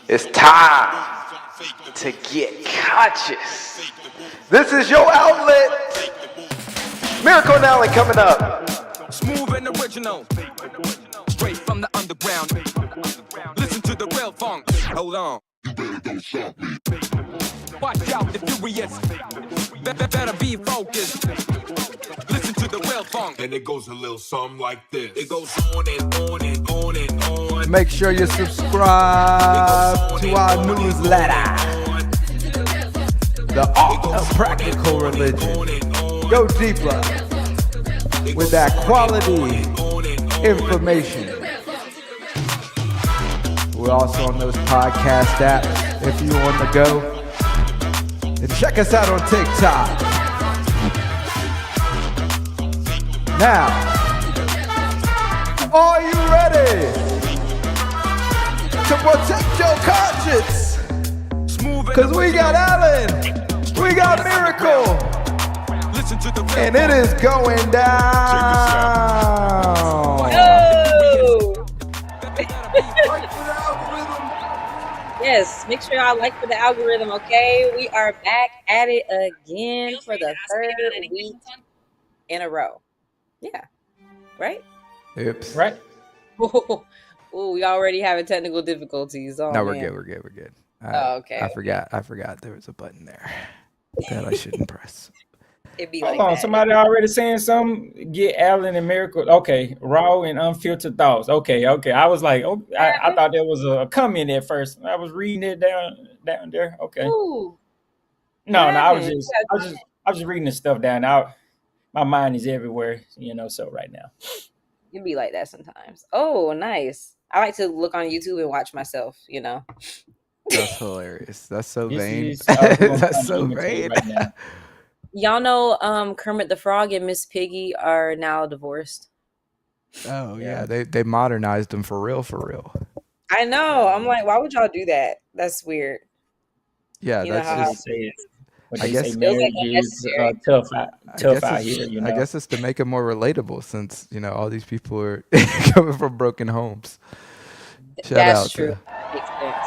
It's time to get conscious. This is your outlet. Miracle and Allen coming up. Smooth and original. Straight from the underground. Listen to the real funk. Hold on. Watch out, the furious. Better be focused. Listen to the real funk. And it goes a little something like this. It goes on and on and on and on. Make sure you subscribe to our newsletter. The Art of Practical Religion. Go deeper with that quality information. We're also on those podcast apps if you on the go. And check us out on TikTok. Now, are you ready to protect your conscience? Because we got Allen, we got Miracle, and it is going down. Yes, make sure y'all like for the algorithm, okay? We are back at it again for the third week in a row. Yeah, right? Oops. Right? Ooh, we already having technical difficulties. Oh, No, man. we're good. Okay. I forgot there was a button there that I shouldn't press. It'd be Hold like on, that. somebody already saying something. Get Allen and Miracle. Okay, raw and unfiltered thoughts. Okay. I was like, I thought there was a comment at first. I was reading it down there. Okay. Ooh, No, I was yeah. just reading the stuff down. My mind is everywhere, so right now. It'd be like that sometimes. Oh, nice. I like to look on YouTube and watch myself, That's hilarious. That's so This vain. is- I was gonna That's find so the image vain. right now. Y'all know Kermit the Frog and Miss Piggy are now divorced. Oh Yeah. yeah, they modernized them for real. I know. I'm like, why would y'all do that? That's weird. Yeah, You know that's how- They just. say, but I they guess- say Feels like marriage is unnecessary. tough I out guess here. it's- I guess it's to make it more relatable, since all these people are coming from broken homes. Shout That's out true. to- That makes sense.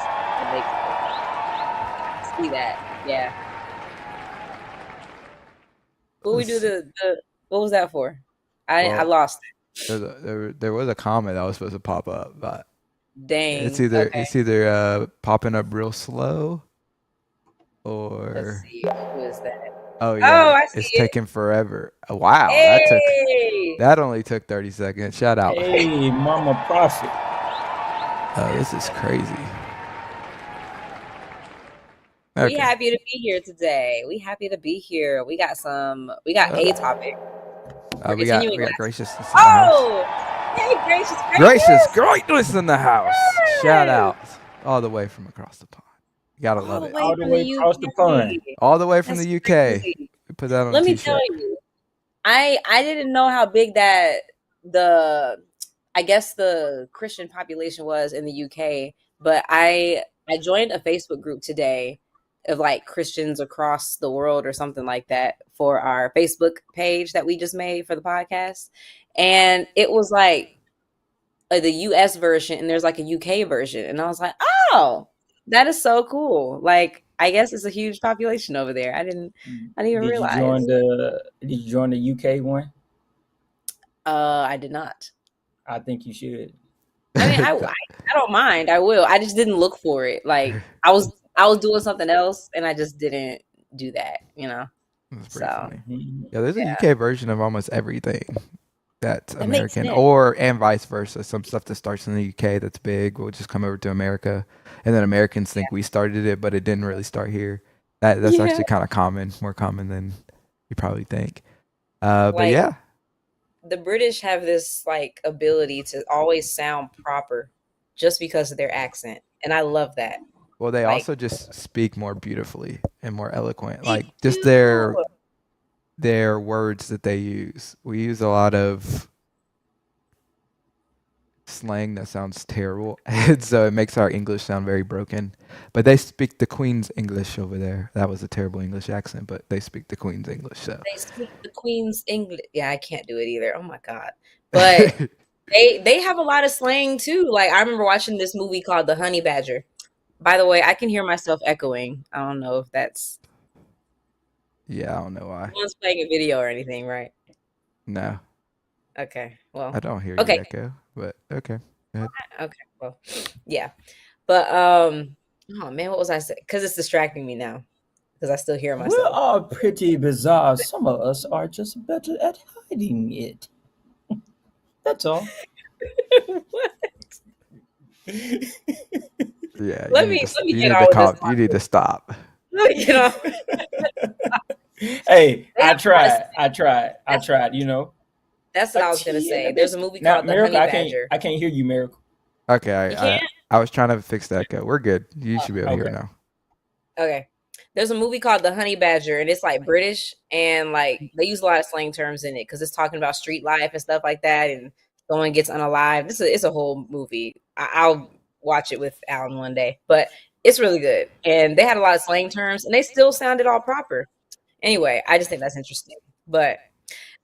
See that? Yeah. What we do the what was that for? I Well, lost it. there was a comment that was supposed to pop up, but Dang. it's either okay. popping up real slow Let's or see. Who is that? oh yeah, I see it's it. taking forever. Wow, Hey! that only took 30 seconds. Shout out. Hey, Mama Prophet. Oh, this is crazy. We Okay. happy to be here today. We happy to be here. We got a topic. We're we got continuing that. graciousness in the house. Oh, hey, gracious Gracious greatness in the house. Shout Yes! out all the way from across the pond. You gotta All love the it. way All the from way the across the UK. pond. All the way from That's the UK. crazy. We put that on Let a me t-shirt. tell you, I didn't know how big that I guess the Christian population was in the UK, but I joined a Facebook group today of like Christians across the world or something like that for our Facebook page that we just made for the podcast, and it was like the US version and there's like a UK version, and I was like, oh, that is so cool. Like, I guess it's a huge population over there. I didn't even Did realize. you join the UK one? I did not. I think you should. I mean, I don't mind. I will. I just didn't look for it. Like I was doing something else, and I just didn't do that. That's pretty So funny. Mhm. Yeah, there's a yeah. UK version of almost everything that's That makes American, sense. and vice versa. Some stuff that starts in the UK that's big will just come over to America, and then Americans think we started it, but it didn't really start here. That's Yeah. actually kind of common, more common than you probably think. But Like, yeah, the British have this like ability to always sound proper, just because of their accent, and I love that. well, they Like, also just speak more beautifully and more eloquent. They Like just do. their words that they use. We use a lot of slang that sounds terrible, and so it makes our English sound very broken. But they speak the Queen's English over there. That was a terrible English accent, but they speak the Queen's English. So They speak the Queen's English. Yeah, I can't do it either. Oh my god! But they have a lot of slang too. Like I remember watching this movie called The Honey Badger, By the way, I can hear myself echoing. I don't know if that's Yeah, I don't know why. no one's playing a video or anything, right? No, Okay. I Well, don't hear you okay. echo, but okay. Go ahead. Okay. Well, yeah. But oh man, what was I saying? Because it's distracting me now. Because I still hear We're myself. all pretty bizarre. Some of us are just better at hiding it. That's all. What? Yeah, Let me you get need on to with this calm. You need to topic. stop. Let me get on. Hey, They have a lot of I that's tried. You know, that's what a I was gonna tea and say. a There's a biscuit. movie Now, called The Miracle, Honey Badger. I can't hear you, Miracle. Okay, You can't? I was trying to fix the echo. We're good. You should be able to hear Okay. now. Okay. There's a movie called The Honey Badger, and it's like British, and like they use a lot of slang terms in it because it's talking about street life and stuff like that, and someone gets unalived. It's a whole movie. I'll watch it with Alan one day, but it's really good. And they had a lot of slang terms, and they still sounded all proper. Anyway, I just think that's interesting. But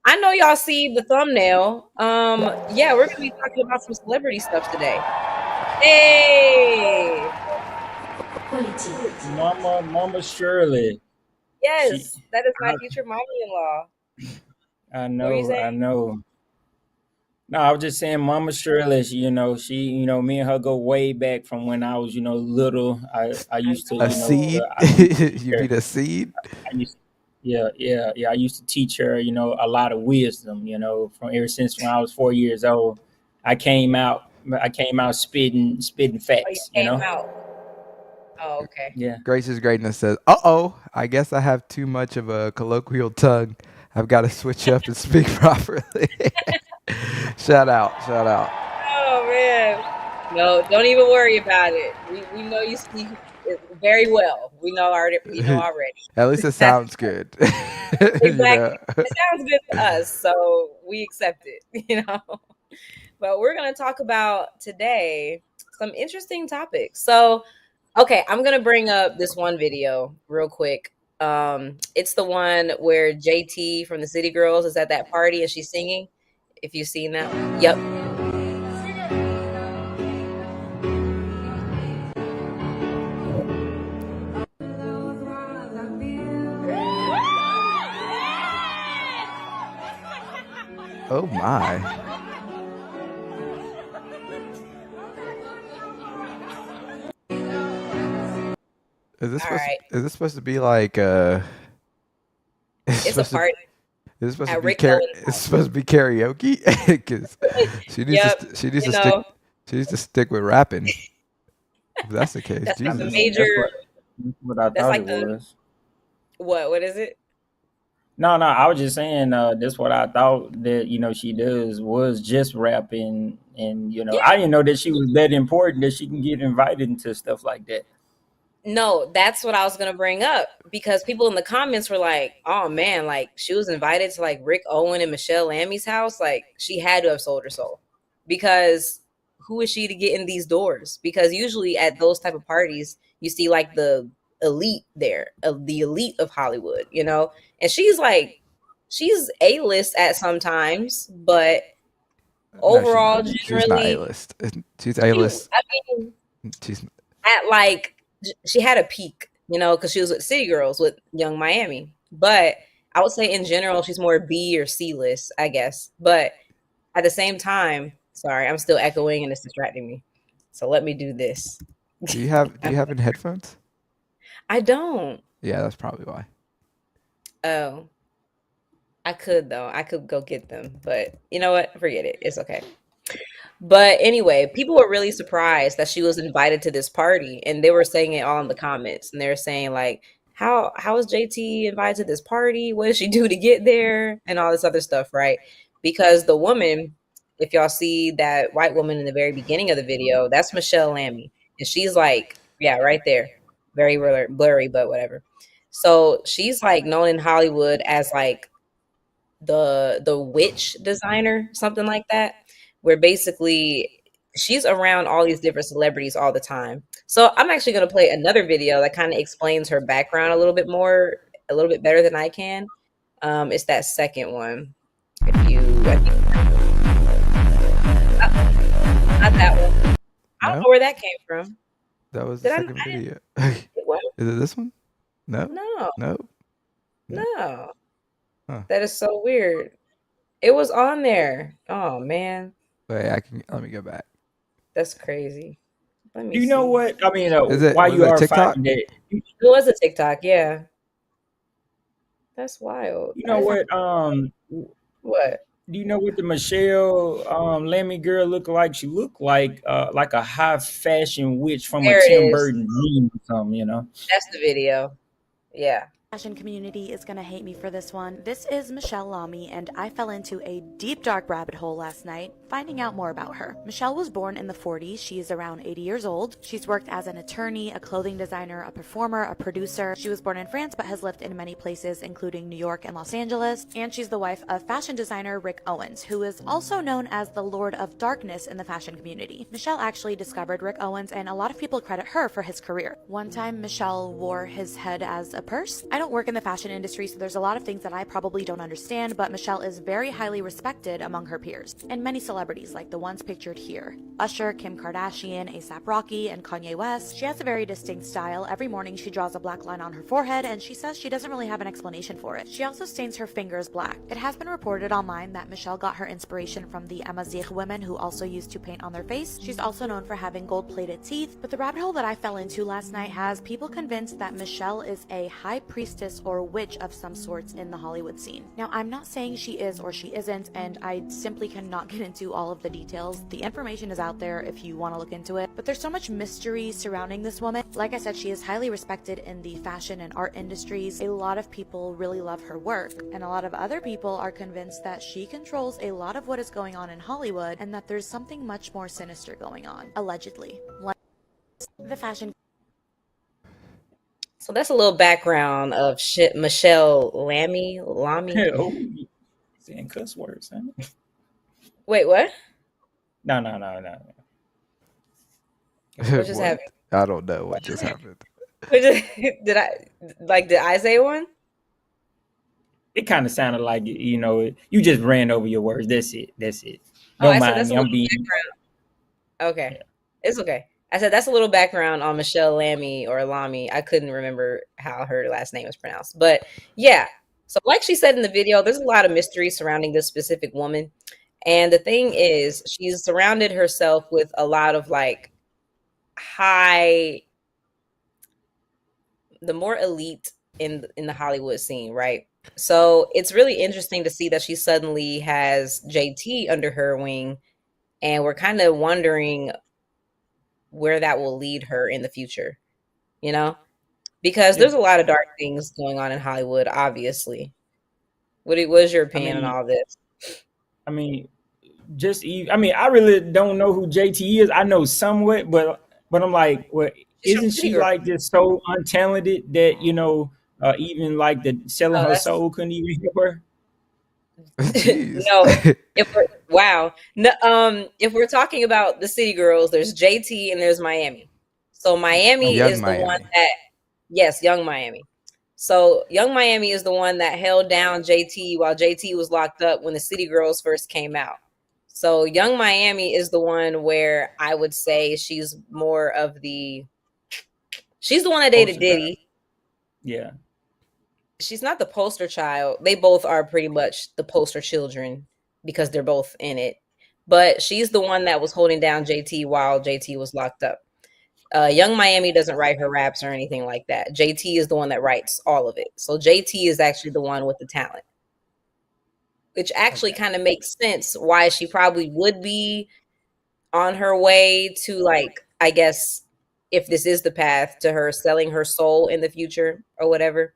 I know y'all see the thumbnail. Yeah, we're gonna be talking about some celebrity stuff today. Hey, Mama Shirley. She, yes, that is my future mommy-in-law. I What were you know, saying? I know. No, I was just saying, Mama Shirley. Me and her go way back from when I was, little. I I used to, A know. seed? I used to teach You her. mean a seed? I used, yeah. I used to teach her, a lot of wisdom. From ever since when I was 4 years old, I came out, I came out spitting Oh, you facts. came out. Oh, okay. Yeah. Grace's greatness says, "Uh oh, I guess I have too much of a colloquial tongue. I've got to switch up and speak properly." Shout out, shout out. Oh man. No, don't even worry about it. We know you speak it very well. We know already. We know already. At least it That's sounds good. you exactly. know. It sounds good to us, so we accept it. But we're gonna talk about today some interesting topics. So, okay, I'm gonna bring up this one video real quick. It's the one where JT from the City Girls is at that party and she's singing. If you've seen that one, yep. Oh my. All right, Is this supposed to be like it's it's a supposed to party is this supposed to at be Rick Owens' it's supposed to be karaoke? Cuz Yep, she needs you to stick know, she needs to stick with rapping. If that's the case, that's like the Jesus. That's major. what I That's thought like it the was. what? What is it? No, I was just saying, that's what I thought that, she does was just rapping. And, Yeah. I didn't know that she was that important that she can get invited into stuff like that. No, that's what I was gonna bring up because people in the comments were like, "Oh man, like she was invited to like Rick Owen and Michelle Lammy's house. Like she had to have sold her soul because who is she to get in these doors? Because usually at those type of parties, you see like the elite there, the elite of Hollywood, and she's A-list at sometimes, but No, overall, she's not generally, A-list. She's A-list. I mean, She's at like she had a peak, because she was with City Girls with Young Miami. But I would say in general, she's more B or C list, I guess. But at the same time, sorry, I'm still echoing and it's distracting me. So let me do this. do you have any headphones? I don't. Yeah, that's probably why. Oh, I could though. I could go get them, but you know what? Forget it. It's okay. But anyway, people were really surprised that she was invited to this party, and they were saying it all in the comments, and they were saying like, "How is JT invited to this party? What did she do to get there?" And all this other stuff, right? Because the woman, if y'all see that white woman in the very beginning of the video, that's Michelle Lammy, and she's like, yeah, right there, very blurry, but whatever. So she's like known in Hollywood as like the witch designer, something like that, where basically she's around all these different celebrities all the time. So I'm actually going to play another video that kind of explains her background a little bit more, a little bit better than I can. It's that second one. If you, I think, not that one. I don't No? know where that came from. That was the Did I? second video. What? Is it this one? No. No, No. No. no. Huh. That is so weird. It was on there. Oh man, Wait, I can. Let me go back. that's crazy. Let me You know see. what? I mean, Is it? while Was you it are TikTok? finding that, It was a TikTok. Yeah, that's wild. you I know didn't. what? What? Do you know what the Michelle Lammy girl looked like? She looked like a high fashion witch from a There it Tim is. Burton dream or something, you know? That's the video. Yeah. Fashion community is gonna hate me for this one. This is Michelle Lamy, and I fell into a deep dark rabbit hole last night, finding out more about her. Michelle was born in the 40s. She is around 80 years old. She's worked as an attorney, a clothing designer, a performer, a producer. She was born in France but has lived in many places, including New York and Los Angeles. And she's the wife of fashion designer Rick Owens, who is also known as the Lord of Darkness in the fashion community. Michelle actually discovered Rick Owens, and a lot of people credit her for his career. One time, Michelle wore his head as a purse. I don't work in the fashion industry, so there's a lot of things that I probably don't understand, but Michelle is very highly respected among her peers. And many celebrities, like the ones pictured here: Usher, Kim Kardashian, A$AP Rocky, and Kanye West. She has a very distinct style. Every morning she draws a black line on her forehead, and she says she doesn't really have an explanation for it. She also stains her fingers black. It has been reported online that Michelle got her inspiration from the Amazigh women, who also used to paint on their face. She's also known for having gold-plated teeth, but the rabbit hole that I fell into last night has people convinced that Michelle is a high priestess or witch of some sorts in the Hollywood scene. Now, I'm not saying she is or she isn't, and I simply cannot get into all of the details. The information is out there if you want to look into it, but there's so much mystery surrounding this woman. Like I said, she is highly respected in the fashion and art industries. A lot of people really love her work, and a lot of other people are convinced that she controls a lot of what is going on in Hollywood, and that there's something much more sinister going on, allegedly. The fashion. So that's a little background of shit. Michelle Lamy. Oh, saying cuss words, huh? Wait, what? No. What just What? happened? I don't know what just happened. Did I say one? It kind of sounded like, you know, you just ran over your words. That's it. Oh, Don't I said mind that's a me. I'm little being. background. Okay, Yeah. it's okay. I said that's a little background on Michelle Lamy or Lamy. I couldn't remember how her last name was pronounced, but yeah. So, like she said in the video, there's a lot of mystery surrounding this specific woman, and the thing is, she's surrounded herself with a lot of like high, the more elite in the Hollywood scene, right? So it's really interesting to see that she suddenly has JT under her wing, and we're kind of wondering where that will lead her in the future, you know? Because Yeah. there's a lot of dark things going on in Hollywood, obviously. What is your I opinion on mean, all this? I mean, I mean, I really don't know who JT is. I know somewhat, but I'm like, well, She's from isn't City she Girl. like just so untalented that, you know, even like the selling Oh, her that's soul couldn't even help her? Jeez. no. If we're wow, no, if we're talking about the City Girls, there's JT and there's Miami. So Miami Okay. Young is the one Miami. that, yes, Young Miami. So Young Miami is the one that held down JT while JT was locked up when the City Girls first came out. So Young Miami is the one where I would say she's more of she's the one that dated Poster child. Diddy. Yeah. She's not the poster child. They both are pretty much the poster children because they're both in it. But she's the one that was holding down JT while JT was locked up. Young Miami doesn't write her raps or anything like that. JT is the one that writes all of it. So JT is actually the one with the talent, which actually Okay. kind of makes sense why she probably would be on her way to, like, I guess, if this is the path to her selling her soul in the future or whatever.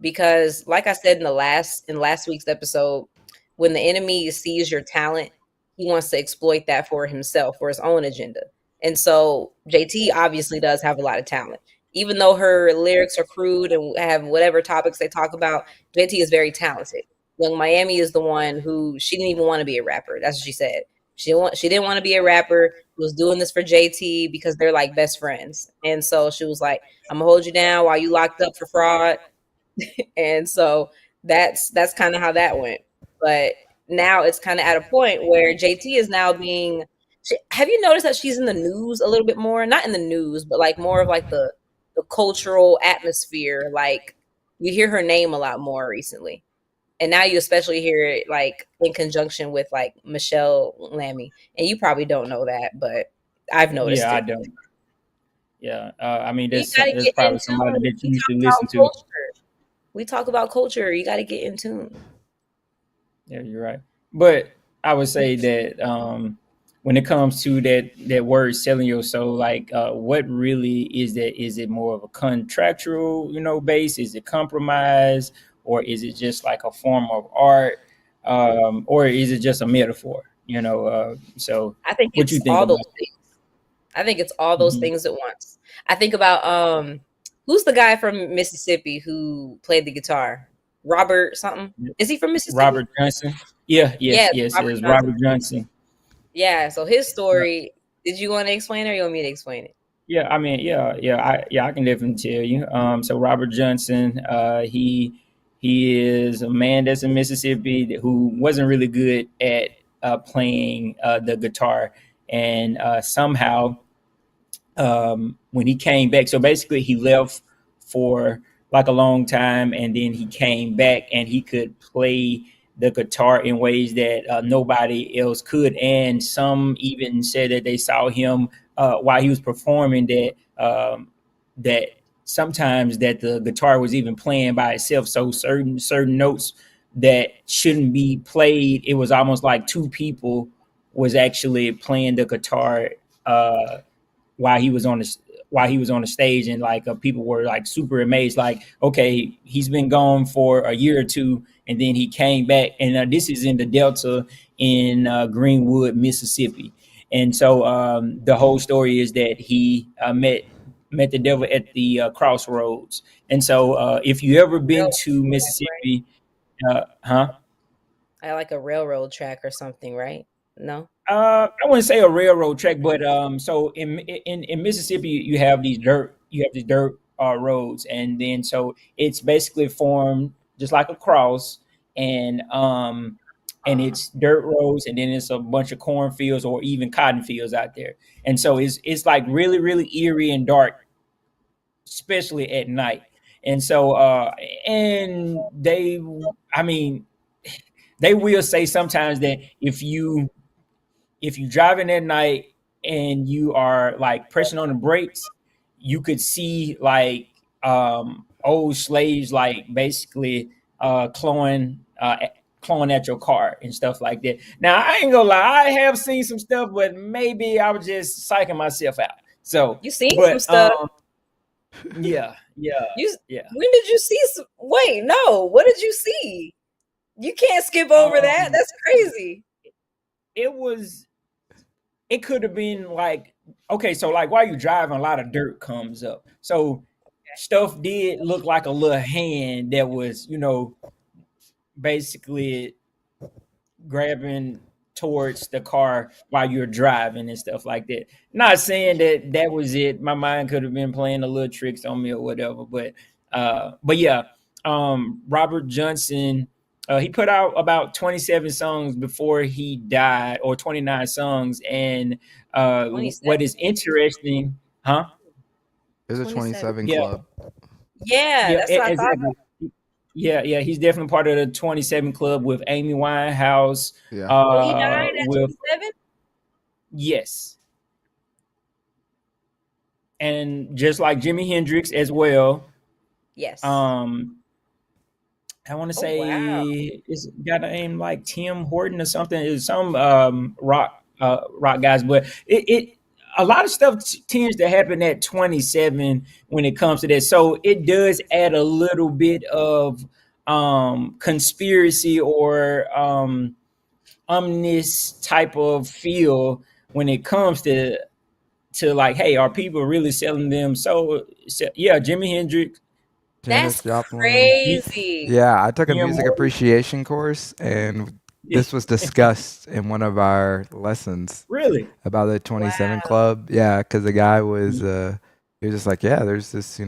Because like I said in last week's episode, when the enemy sees your talent, he wants to exploit that for himself, for his own agenda. And so JT obviously does have a lot of talent. Even though her lyrics are crude and have whatever topics they talk about, JT is very talented. Young Miami is the one who, she didn't even want to be a rapper. That's what she said. She didn't want to be a rapper. She was doing this for JT because they're like best friends. And so she was like, I'm gonna hold you down while you locked up for fraud. And so that's kind of how that went. But now it's kind of at a point where JT is now being Have you noticed that she's in the news a little bit more? Not in the news, but like more of like the cultural atmosphere. Like you hear her name a lot more recently, and now you especially hear it like in conjunction with like Michelle Lammy. And you probably don't know that, but I've noticed Yeah, I it. don't. Yeah, I mean, You gotta there's get in probably somebody tune. that you We used talk to listen about to. culture. We talk about culture. You got to get in tune. Yeah, you're right. But I would say that when it comes to that word selling your soul, like what really is that? Is it more of a contractual, base? Is it compromise, or is it just like a form of art, or is it just a metaphor? So I think what you it's think all about those things. I think it's all those it? things at once. I think about who's the guy from Mississippi who played the guitar? Robert something. Mhm. Is he from Mississippi? Robert Johnson? Yeah, yes, Yes, yes, it Robert was Johnson. Robert Johnson. Yeah, so his story, did you want to explain it or you want me to explain it? Yeah, I mean, I can definitely tell you. So Robert Johnson, he is a man that's in Mississippi who wasn't really good at playing the guitar, and somehow when he came back. So basically, he left for like a long time, and then he came back, and he could play the guitar in ways that nobody else could. And some even said that they saw him while he was performing that sometimes that the guitar was even playing by itself. So certain notes that shouldn't be played, it was almost like two people was actually playing the guitar uh, while he was on the stage, and like people were like super amazed, like, okay, he's been gone for a year or two, and then he came back. And this is in the Delta in Greenwood, Mississippi. And so the whole story is that he met the devil at the crossroads. And so if you ever been Railroad to track, right? Mississippi, huh? I like a railroad track or something, right? No? I wouldn't say a railroad track, but so in Mississippi, you have these dirt roads, and then so it's basically formed just like a cross, and it's dirt roads, and then it's a bunch of cornfields or even cotton fields out there, and so it's like really really eerie and dark, especially at night, and so and I mean, they will say sometimes that if you driving at night and you are like pressing on the brakes, you could see like old slaves like basically clawing at your car and stuff like that. Now I ain't gonna lie, I have seen some stuff, but maybe I was just psyching myself out. So, You seen some but stuff. yeah, yeah, You yeah. when did you see some, wait, no. What did you see? You can't skip over that. Um, That's crazy. it was it could have been like, okay, so like while you driving, a lot of dirt comes up. So stuff did look like a little hand that was, basically grabbing towards the car while you're driving and stuff like that. Not saying that that was it. My mind could have been playing a little tricks on me or whatever, but yeah, Robert Johnson, he put out about 27 songs before he died, or 29 songs. And what 27. is interesting, huh? There's a 27. 27 Yeah, club. Yeah, yeah, that's what I thought. exactly. Yeah, he's definitely part of the 27 Club with Amy Winehouse. Yeah. Oh, he died at With 27? Yes, and just like Jimi Hendrix as well. Yes. Um, I want to Oh, wow. say it's got a name like Tim Horton or something. It's some rock guys, but it a lot of stuff tends to happen at 27 when it comes to that. So it does add a little bit of conspiracy or ominous type of feel when it comes to like, hey, are people really selling them? So yeah, Jimi Hendrix, Janis That's Joplin. crazy. Yeah, I took a Tim music Horton. appreciation course, and this was discussed in one of our lessons Really? about the Wow. 27 Club. Yeah, because the guy was, he was just like, yeah, there's this,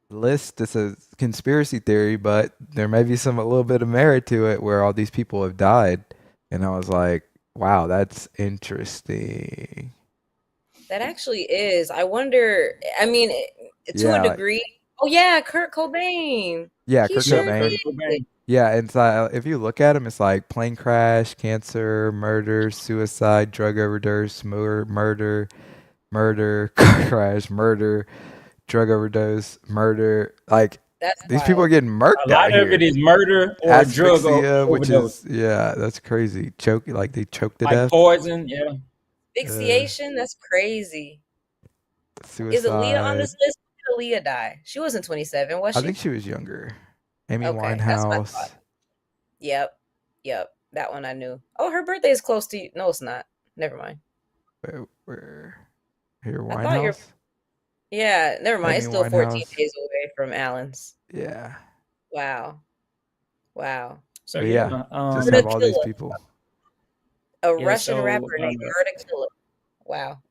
list. It's a conspiracy theory, but there may be a little bit of merit to it where all these people have died. And I was like, Wow, that's interesting. That actually is. I wonder. I mean, to a Yeah, like, degree. Oh yeah, Kurt Cobain. yeah, He Kurt Yeah, sure Kurt Cobain. did. Cobain. Yeah, and so if you look at him, it's like plane crash, cancer, murder, suicide, drug overdose, murder, murder, car crash, murder, drug overdose, murder. Like That's these people are wild. getting A murked out lot of it here. is murder or Asphyxia, which overdose, is yeah, that's crazy. Choke, like they choke to like death. poison. Yeah. Uh, Asphyxiation. That's crazy. Is Aaliyah on suicide. this list? When did Aaliyah die? She wasn't 27, was I think she? she was younger. Amy Okay, that's what I thought. Winehouse. Yep, yep. That one I knew. Oh, her birthday is close to you. No, it's not. Never mind. Where here I thought you're. Winehouse? Yeah, never mind. Amy It's still 14 Winehouse. days away from Allen's. Yeah. Wow, wow. So But yeah, yeah. just Murder have all these Killer, people. a Yeah. Russian So rapper named Murder Killer. Wow.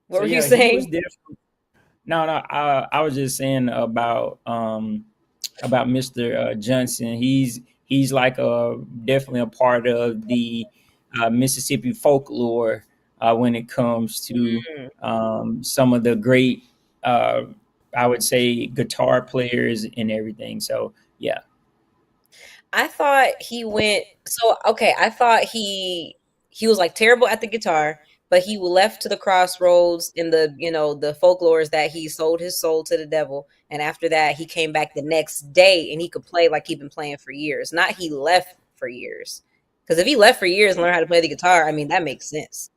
What so were you yeah, he was saying? definitely. No, no. I was just saying about Mr. Johnson. He's like definitely a part of the Mississippi folklore when it comes to Mm. some of the great, uh, I would say, guitar players and everything. So yeah. I thought he went so okay, I thought he was like terrible at the guitar, but he left to the crossroads in the, the folklores that he sold his soul to the devil. And after that, he came back the next day and he could play like he'd been playing for years. Not he left for years. Because if he left for years and learned how to play the guitar, I mean, that makes sense.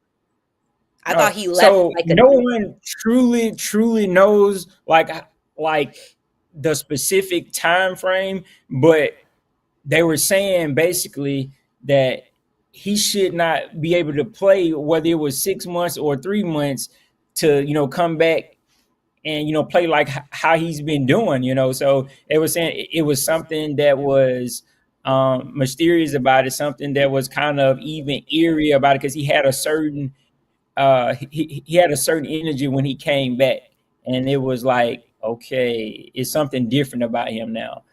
I thought he left So like a no one truly knows like the specific time frame, but they were saying basically that he should not be able to play whether it was 6 months or 3 months to come back and play like how he's been doing. So they were saying it was something that was mysterious about it, something that was kind of even eerie about it because he had a certain energy when he came back, and it was like, okay, it's something different about him now.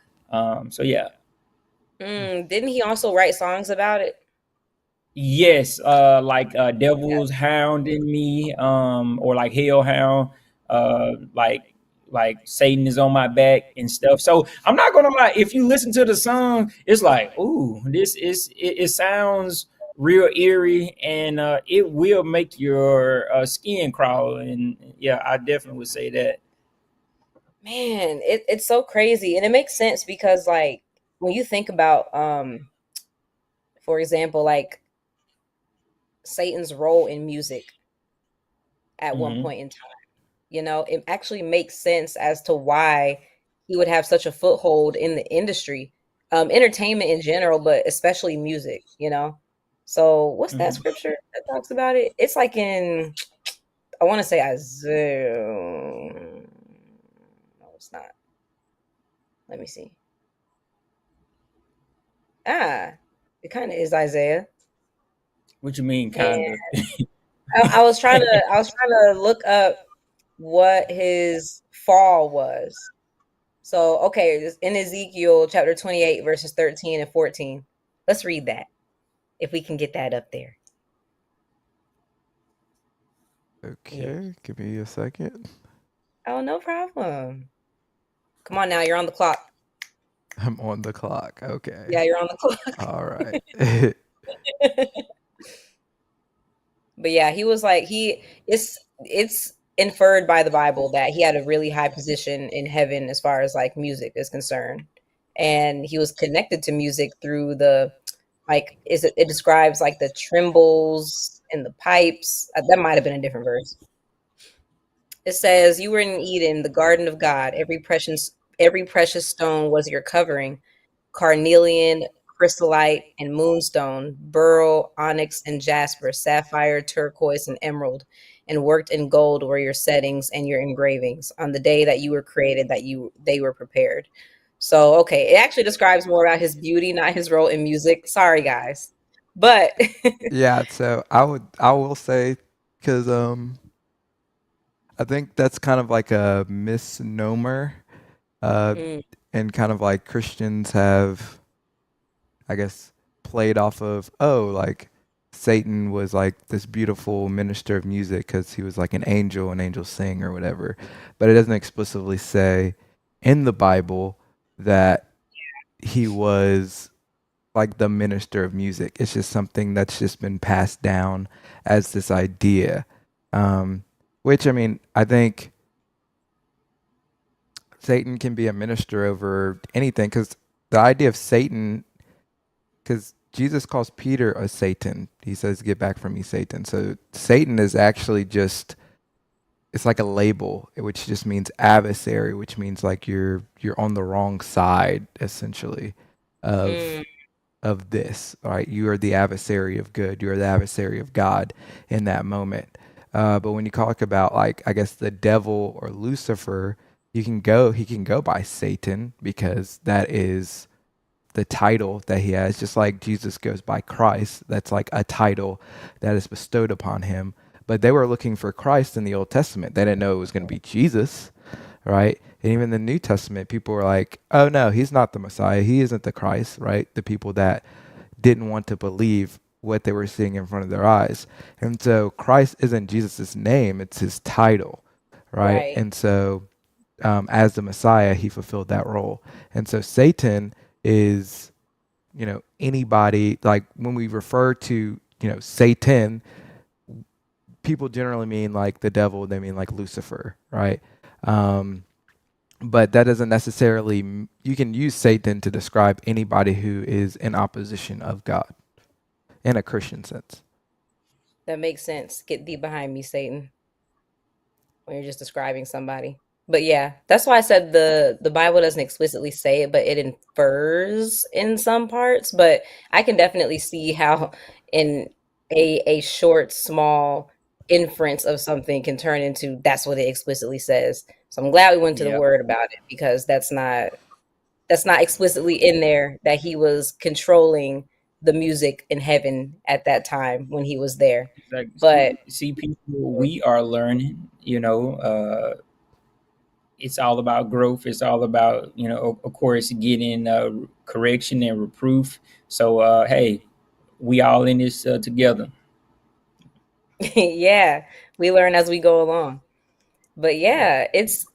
So yeah. didn't he also write songs about it? Yes, like Yeah. Devil's Hounding Me, or like Hellhound, like Satan is on my back and stuff. So I'm not gonna lie, if you listen to the song, it's like, ooh, it sounds real eerie, and it will make your skin crawl. And yeah, I definitely would say that. Man, it's so crazy. And it makes sense because like when you think about for example, like Satan's role in music at one Hmm. point in time. It actually makes sense as to why he would have such a foothold in the industry, entertainment in general, but especially music. So, what's that Hmm. scripture that talks about it? It's like in, I want to say Isaiah. No, it's not. Let me see. Ah, it kind of is Isaiah. What you mean, And kind of? I was trying to look up what his fall was. So, okay, it's in Ezekiel chapter 28, verses 13 and 14. Let's read that if we can get that up there. Yeah. Okay, give me a second. Oh, no problem. Come on now, you're on the clock. I'm on the clock. Yeah, Okay. you're on the clock. All right. But yeah, he was like it's inferred by the Bible that he had a really high position in heaven as far as like music is concerned. And he was connected to music through the like is it describes like the trembles and the pipes. That might have been a different verse. It says, "You were in Eden, the garden of God. Every precious stone was your covering: carnelian, chrysolite, and moonstone, beryl, onyx, and jasper, sapphire, turquoise, and emerald. And worked in gold were your settings and your engravings. On the day that you were created, they were prepared." So, okay, it actually describes more about his beauty, not his role in music. Sorry, guys, but Yeah, so I will say because I think that's kind of like a misnomer, uh, Mm, and kind of like Christians have, I guess, played off of. Oh, like Satan was like this beautiful minister of music because he was like an angel sing or whatever. But it doesn't explicitly say in the Bible that he was like the minister of music. It's just something that's just been passed down as this idea. Um, which I mean, I think Satan can be a minister over anything because the idea of Satan, because Jesus calls Peter a Satan. He says, "Get back from me, Satan." So Satan is actually just it's like a label, which just means adversary, which means like you're on the wrong side essentially of Mm, this, right? You are the adversary of good. You are the adversary of God in that moment. But when you talk about like, I guess the devil or Lucifer, he can go by Satan because that is the title that he has, just like Jesus goes by Christ. That's like a title that is bestowed upon him. But they were looking for Christ in the Old Testament. They didn't know it was going to be Jesus, right? And even in the New Testament, people were like, oh no, he's not the Messiah. He isn't the Christ, right? The people that didn't want to believe what they were seeing in front of their eyes. And so Christ isn't Jesus's name, it's his title, right? right. And so as the Messiah, he fulfilled that role. And so Satan is, anybody, like when we refer to, Satan, people generally mean like the devil, they mean like Lucifer, right? Um, but that doesn't necessarily, you can use Satan to describe anybody who is in opposition of God in a Christian sense. That makes sense. Get thee behind me, Satan, when you're just describing somebody. But yeah, that's why I said the Bible doesn't explicitly say it, but it infers in some parts. But I can definitely see how in a short, small inference of something can turn into that's what it explicitly says. So I'm glad we went to the Yeah, word about it because that's not explicitly in there that he was controlling the music in heaven at that time when he was there. like But see people, we are learning. It's all about growth. It's all about, of course, getting correction and reproof. So, hey, we all in this together. yeah, we learn as we go along. But yeah, it's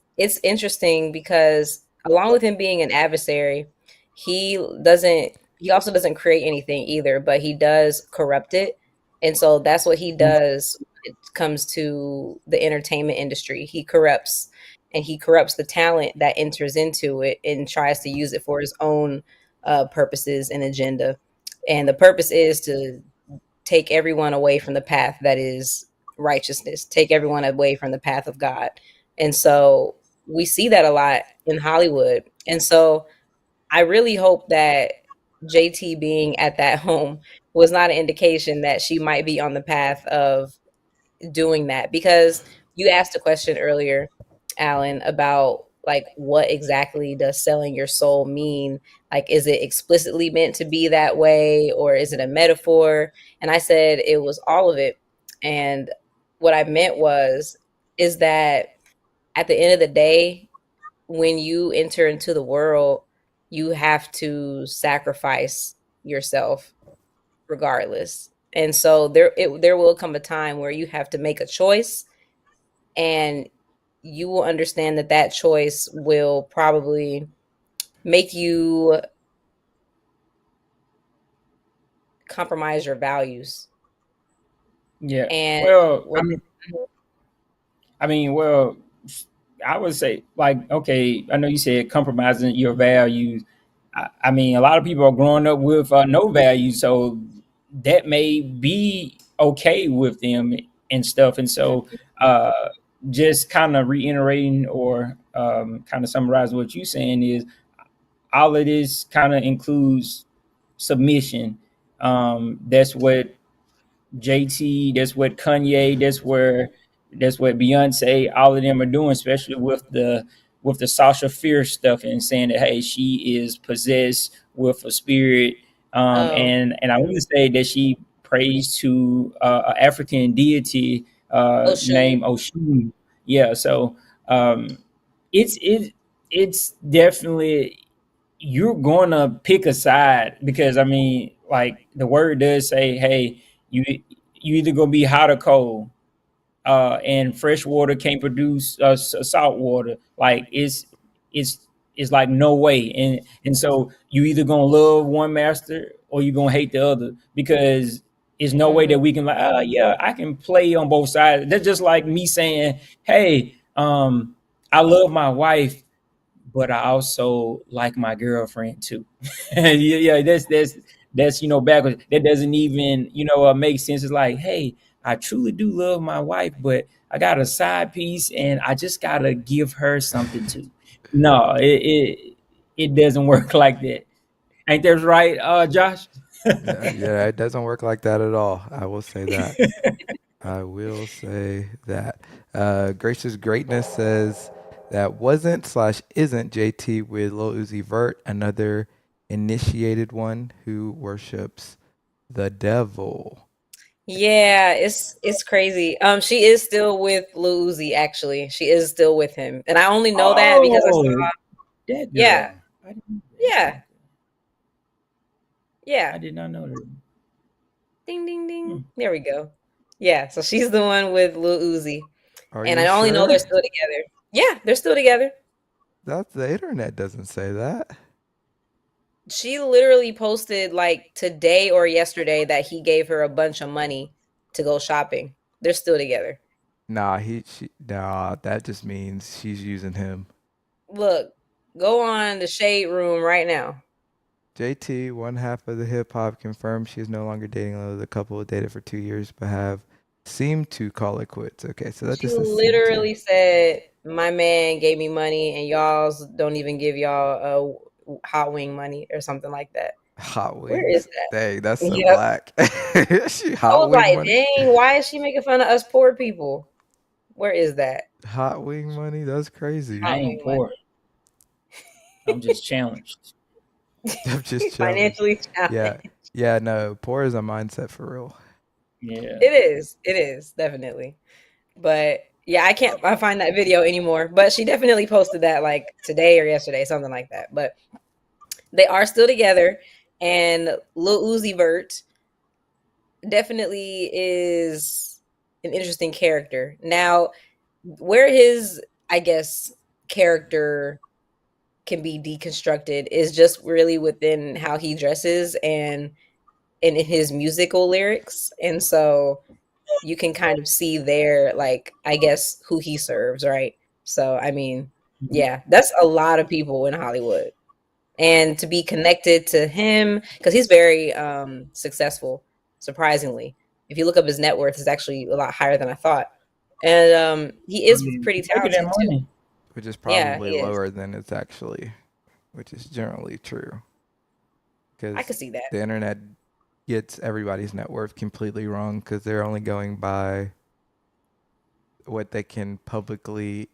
interesting because along with him being an adversary, he also doesn't create anything either, but he does corrupt it. And so that's what he does when it comes to the entertainment industry. He corrupts the talent that enters into it and tries to use it for his own purposes and agenda. And the purpose is to take everyone away from the path that is righteousness, take everyone away from the path of God. And so we see that a lot in Hollywood. And so I really hope that JT being at that home was not an indication that she might be on the path of doing that, because you asked a question earlier, Alan, about like what exactly does selling your soul mean? Like, is it explicitly meant to be that way or is it a metaphor? And I said it was all of it. And what I meant was, is that at the end of the day, when you enter into the world, you have to sacrifice yourself regardless. And so there will come a time where you have to make a choice, and you will understand that that choice will probably make you compromise your values. Yeah. And Well, what well, I would say, like, okay, I know you said compromising your values. I mean, a lot of people are growing up with no values, so that may be okay with them and stuff. And so, uh, just kind of reiterating or kind of summarize what you're saying is all of this kind of includes submission. That's what JT, that's what Kanye, that's what Beyonce, all of them are doing, especially with the Sasha Fierce stuff and saying that hey, she is possessed with a spirit. oh, And I want to say that she prays to an African deity Oshun. named Oshun. Yeah, so um, it's it's definitely you're gonna pick a side because I mean, like the word does say, hey, You you either gonna be hot or cold, and fresh water can't produce salt water. Like it's it's like no way, and so you either gonna love one master or you gonna hate the other because there's no way Hmm. that we can like, oh yeah, I can play on both sides. That's just like me saying, hey, I love my wife, but I also like my girlfriend too. Yeah, yeah, that's backwards. That doesn't even make sense. It's like, hey, I truly do love my wife, but I got a side piece, and I just gotta give her something too. No, it doesn't work like that. Ain't that right, Josh? Yeah, it doesn't work like that at all. I will say that. I will say that. Gracious Greatness says that wasn't slash isn't JT with Lil Uzi Vert, another initiated one who worships the devil. Yeah, it's crazy. She is still with Lil Uzi, actually. She is still with him. And I only know that because I Oh, saw, that yeah, girl. I didn't know that. yeah, Okay. yeah. I did not know that. Ding ding Hmm. ding. There we go. Yeah, so she's the one with Lil Uzi. Are And you I only know they're sure? still together. Yeah, they're still together. That's the internet doesn't say that. She literally posted like today or yesterday that he gave her a bunch of money to go shopping. They're still together. Nah, that just means she's using him. Look, go on the shade room right now. JT, one half of the hip hop, confirmed she is no longer dating Lil. The couple who dated for 2 years but have seemed to call it quits. Okay, so that She just says seem to. literally said, "My man gave me money, and y'all's don't even give y'all hot wing money or something like that." Hot Where is wings. that? Dang, that's so Yep. black. She I hot was wing like, money. "Dang, why is she making fun of us poor people?" Where is that? Hot wing money. That's I crazy. Hot ain't wing money. poor. I'm just challenged. I'm just challenged. Financially Yeah, challenged. yeah. No, poor is a mindset for real. Yeah. It is. It is definitely. But yeah, I can't I find that video anymore. But she definitely posted that like today or yesterday, something like that. But they are still together, and Lil Uzi Vert definitely is an interesting character. Now, where his, I guess, character can be deconstructed is just really within how he dresses and in his musical lyrics. And so you can kind of see there, like, I guess, who he serves, right? So, I mean, yeah, that's a lot of people in Hollywood. And to be connected to him, because he's very successful, surprisingly. If you look up his net worth, it's actually a lot higher than I thought. And he I is mean, pretty making that talented too. money. Which is Yeah, probably he is. lower than it's actually, which is generally true. I Because could see that. the internet gets everybody's net worth completely wrong because they're only going by what they can publicly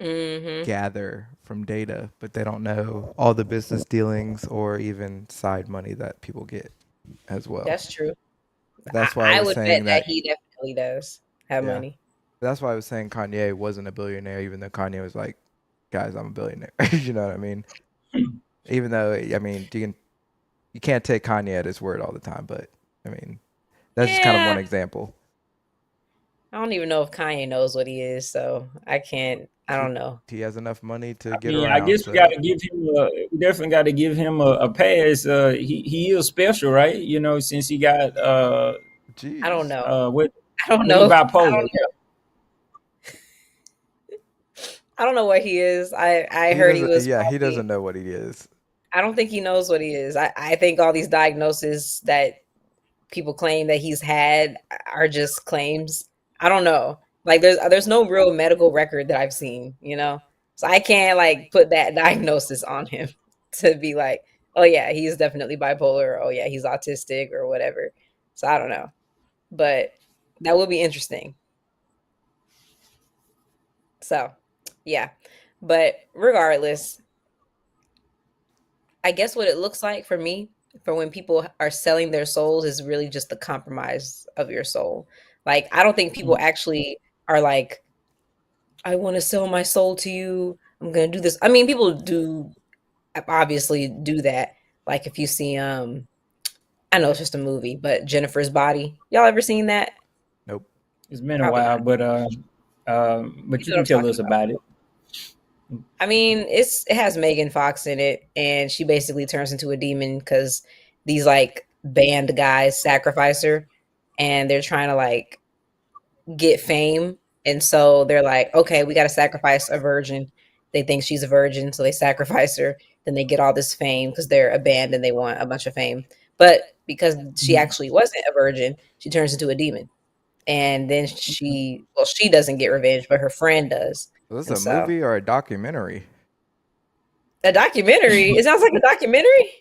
Hmm. gather from data, but they don't know all the business dealings or even side money that people get as well. That's true. That's why I I was would bet saying that that, he definitely does have yeah. money. That's why I was saying Kanye wasn't a billionaire, even though Kanye was like, guys, I'm a billionaire. You know what I mean? Even though, I mean, you can't take Kanye at his word all the time, but I mean, that's just kind of one Yeah, example. I don't even know if Kanye knows what he is, so I can't. I He don't know. he has enough money to I get mean, I around, guess we got so to give him we definitely got to give him a pass. He is special, right? Since he got I don't jeez. know. what I don't what he know. I bipolar. don't know. I don't know what he is. I He heard he doesn't was yeah, he doesn't probably. know what he is. I don't think he knows what he is. I think all these diagnoses that people claim that he's had are just claims. I don't know. Like there's no real medical record that I've seen, you know? So I can't like put that diagnosis on him to be like, "Oh yeah, he's definitely bipolar," or "Oh yeah, he's autistic," or whatever. So I don't know. But that would be interesting. So, yeah. But regardless, I guess what it looks like for me, for when people are selling their souls, is really just the compromise of your soul. Like, I don't think people actually are like, I want to sell my soul to you. I'm going to do this. I mean, people do obviously do that. Like, if you see, I know it's just a movie, but Jennifer's Body. Y'all ever seen that? Nope. It's been a Probably while, not. but You you know what can I'm tell talking us about. about it. I mean, it has Megan Fox in it, and she basically turns into a demon because these like band guys sacrifice her, and they're trying to like get fame, and so they're like, okay, we got to sacrifice a virgin. They think she's a virgin, so they sacrifice her. Then they get all this fame because they're a band and they want a bunch of fame. But because she Mhm. actually wasn't a virgin, she turns into a demon, and then she doesn't get revenge, but her friend does, Was this and a so. movie or a documentary? A documentary? It sounds like a documentary.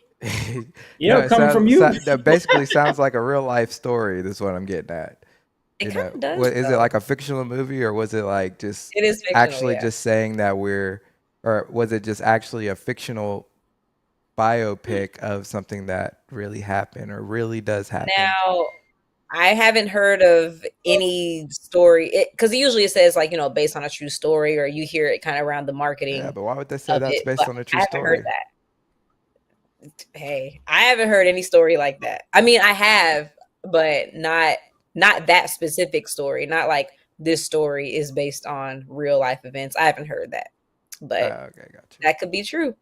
Yeah, No, it coming from you. that basically sounds like a real life story. That's what I'm getting at. It You kind know, of does, what is it though. like a fictional movie, or was it like just It is fictional, actually yeah. just saying that or was it just actually a fictional Hmm. biopic of something that really happened or really does happen? Now, I haven't heard of any story because usually it says like based on a true story, or you hear it kind of around the Yeah, marketing but why would they say of that's it. based But on a I true haven't heard story? that. Hey, I haven't heard any story like that. I mean, I have, but not that specific story. Not like this story is based on real life events. I haven't heard that, Oh, but okay, got you. that could be true.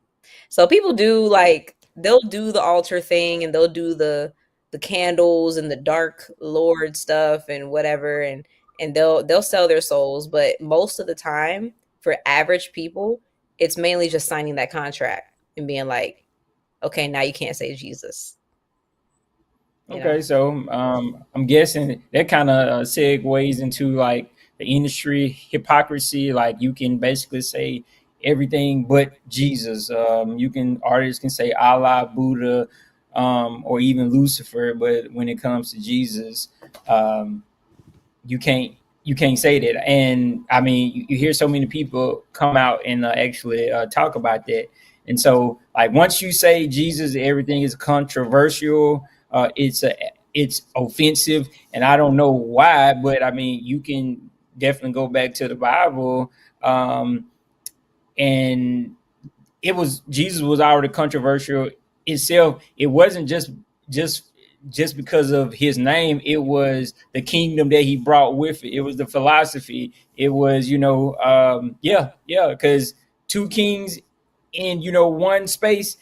So people do like they'll do the altar thing, and they'll do the candles and the dark lord stuff and whatever, and they'll sell their souls, but most of the time for average people, it's mainly just signing that contract and being like, okay, now you can't say Jesus, you know. Okay, so I'm guessing that kind of segues into like the industry hypocrisy. Like you can basically say everything but Jesus. Artists can say Allah, Buddha, or even Lucifer, but when it comes to Jesus, um, you can't say that. And I mean, you hear so many people come out and actually talk about that. And so like once you say Jesus, everything is controversial. It's offensive, and I don't know why, but I mean, you can definitely go back to the Bible, and it was Jesus was already controversial itself. It wasn't just just because of his name. It was the kingdom that he brought with it. It was the philosophy. It was yeah, because two kings in one space.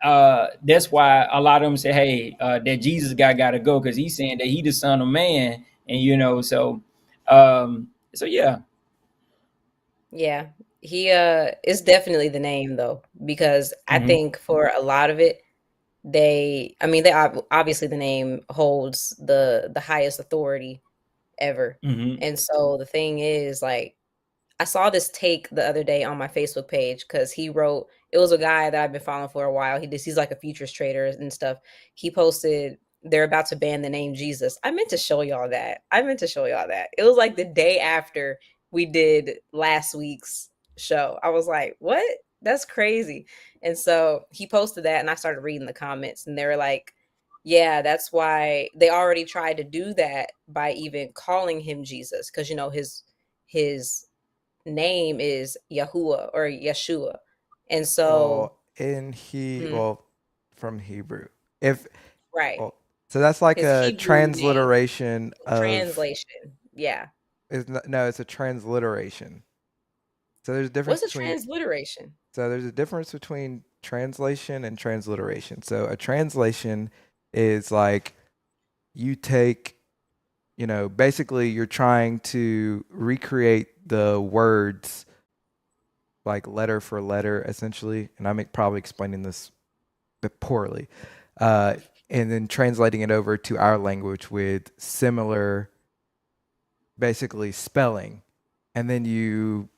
That's why a lot of them say, hey, that Jesus guy got to go because he's saying that he the son of man, and so yeah. Yeah, he is definitely the name though, because I Hmm. think for a lot of it, I mean, obviously the name holds the highest authority ever. Hmm. And so the thing is, like, I saw this take the other day on my Facebook page because he wrote, it was a guy that I've been following for a while. He's like a futures trader and stuff. He posted, they're about to ban the name Jesus. I meant to show y'all that. I meant to show y'all that. It was like the day after we did last week's show. I was like, what? That's crazy. And so he posted that, and I started reading the comments, and they were like, yeah, that's why they already tried to do that by even calling him Jesus, because his name is Yahuwah or Yeshua. And so, Well, mhm, from Hebrew. If right. well, so that's like His a Hebrew name, transliteration of translation. Yeah. no, it's a transliteration. So there's a difference What's a between transliteration? translation and transliteration. So a translation is like you take, basically you're trying to recreate the words like letter for letter essentially, and I'm probably explaining this bit poorly. Uh, and then translating it over to our language with similar basically spelling, and then you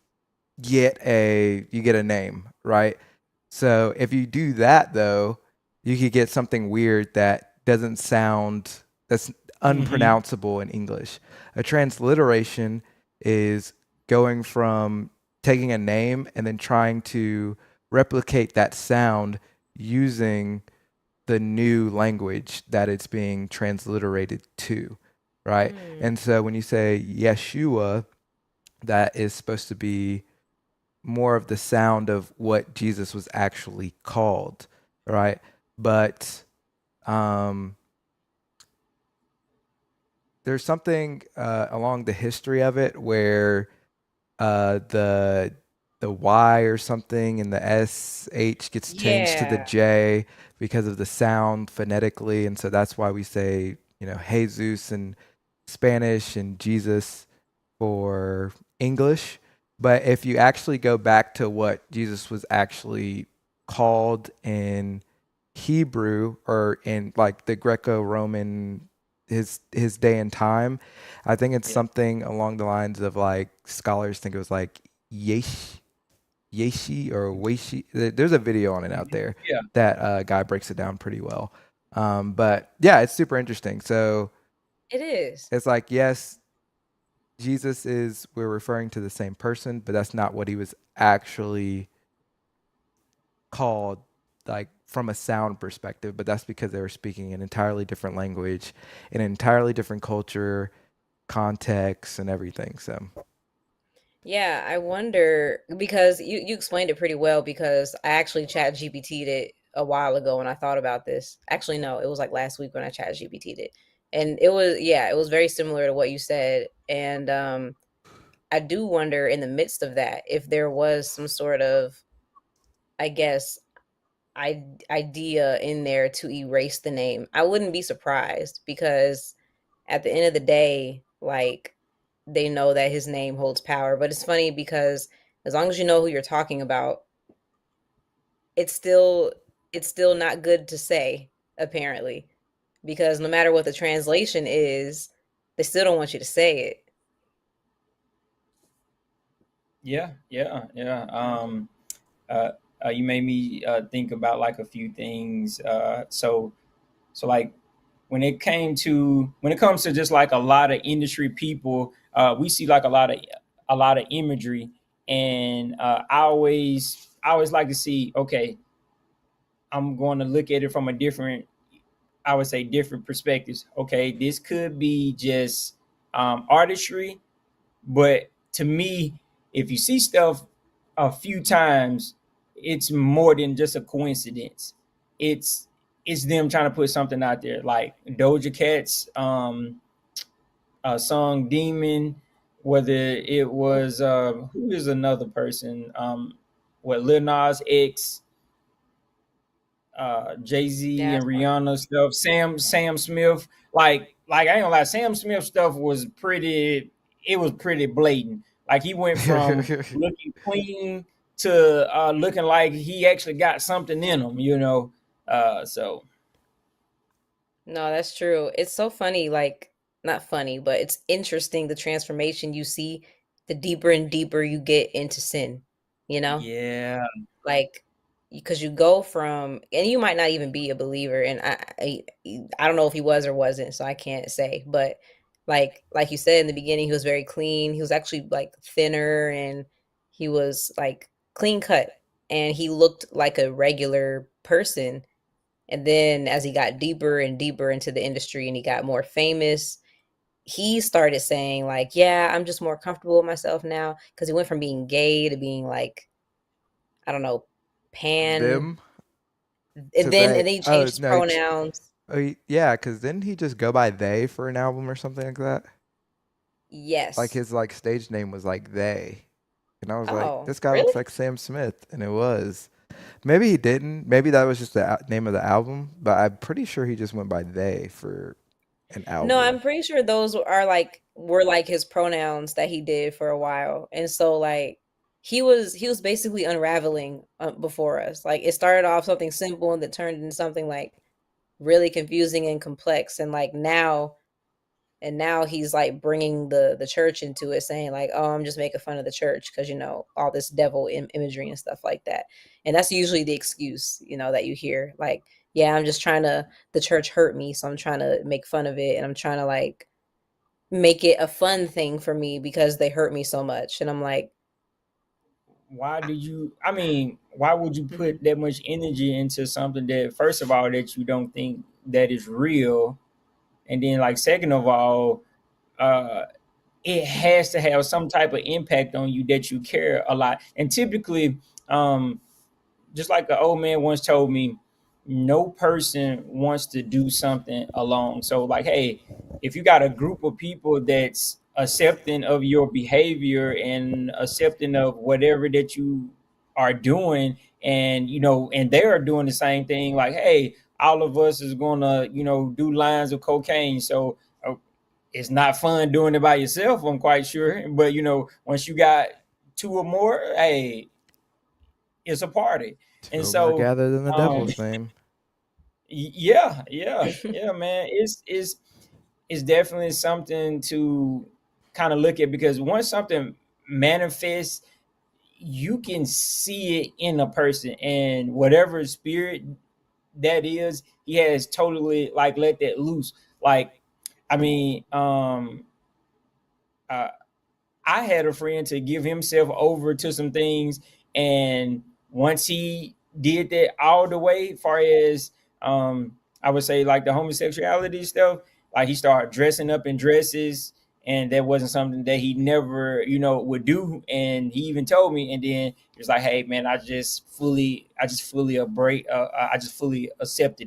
get a name, right? So if you do that though, you could get something weird that doesn't sound that's Hmm. unpronounceable in English. A transliteration is going from taking a name and then trying to replicate that sound using the new language that it's being transliterated to, right? Mm, And so when you say Yeshua, that is supposed to be more of the sound of what Jesus was actually called, right? But there's something along the history of it where the Y or something and the SH gets changed to the Yeah. J because of the sound phonetically, and so that's why we say, Jesus in Spanish and Jesus for English. But if you actually go back to what Jesus was actually called in Hebrew or in like the Greco-Roman his day and time, I think it's Yeah. something along the lines of like scholars think it was like Yesh Yeshi or Weishi. There's a video on it out there Yeah. that guy breaks it down pretty well. But yeah, it's super interesting. So It is. it's like, yes, we're referring to the same person, but that's not what he was actually called, like from a sound perspective. But that's because they were speaking an entirely different language, an entirely different culture, context, and everything. So, Yeah, I wonder because you explained it pretty well because I actually chat GPT'd it a while ago when I thought about this. Actually, no, it was like last week when I chat GPT'd it. And it was, yeah, it was very similar to what you said. And I do wonder in the midst of that if there was some sort of, I guess, idea in there to erase the name. I wouldn't be surprised because at the end of the day, like they know that his name holds power. But it's funny because as long as you know who you're talking about, it's still it's still not good to say, apparently. Because no matter what the translation is, they still don't want you to say it. Yeah, yeah, yeah. Uh, you made me think about like a few things. So like when it comes to just like a lot of industry people, we see like a lot of imagery, and I always like to see. Okay, I'm going to look at it from a different, I would say, different perspectives. Okay, this could be just artistry, but to me, if you see stuff a few times, it's more than just a coincidence. It's it's them trying to put something out there, like Doja Cat's song "Demon." Whether it was who is another person, what Lil Nas X, Jay Z Yeah, and that's funny. Rihanna stuff, Sam Smith. Like I ain't gonna lie, Sam Smith stuff was pretty. It was pretty blatant. Like he went from looking clean to looking like he actually got something in him. So No, that's true. It's so funny, like not funny, but it's interesting the transformation you see the deeper and deeper you get into sin, you know? yeah, Like because you go from and you might not even be a believer and I don't know if he was or wasn't, so I can't say, but like you said in the beginning, he was very clean. He was actually like thinner and he was like clean cut and he looked like a regular person. And then as he got deeper and deeper into the industry and he got more famous, he started saying like, "Yeah, I'm just more comfortable with myself now." Because he went from being gay to being like, I don't know, pan, them and to then they. and then he changed Oh his no, pronouns. yeah, because didn't he just go by they for an album or something like that? Like Yes. his like stage name was like they, and I was like, Oh, this guy really? looks like Sam Smith, and it was. Maybe he didn't. Maybe that was just the name of the album, but I'm pretty sure he just went by they for an No, album. I'm pretty sure those are like were like his pronouns that he did for a while. And so like he was basically unraveling before us. Like it started off something simple and that turned into something like really confusing and complex and now he's like bringing the church into it saying like, oh, I'm just making fun of the church because all this devil imagery and stuff like that. And that's usually the excuse that you hear like, yeah, I'm just trying to the church hurt me, so I'm trying to make fun of it and I'm trying to like make it a fun thing for me because they hurt me so much. And I'm like, why do you? I mean, why would you put mhm. that much energy into something that, first of all, that you don't think that is real, and then like second of all, uh, it has to have some type of impact on you that you care a lot. And typically, just like the old man once told me, no person wants to do something alone. So like, hey, if you got a group of people that's accepting of your behavior and accepting of whatever that you are doing, and and they are doing the same thing, like, hey, all of us is gonna do lines of cocaine. So it's not fun doing it by yourself, I'm quite sure, but once you got two or more, hey, it's a party. Two And or more so gathered in the um devil's name. yeah, man. It's definitely something to kind of look at, because once something manifests, you can see it in a person, and whatever spirit that is, he has totally like let that loose. Like, I mean, uh, I had a friend to give himself over to some things, and once he did that all the way, far as I would say like the homosexuality stuff, like he started dressing up in dresses, and that wasn't something that he never would do. And he even told me, and then he was like, "Hey, man, I just fully accepted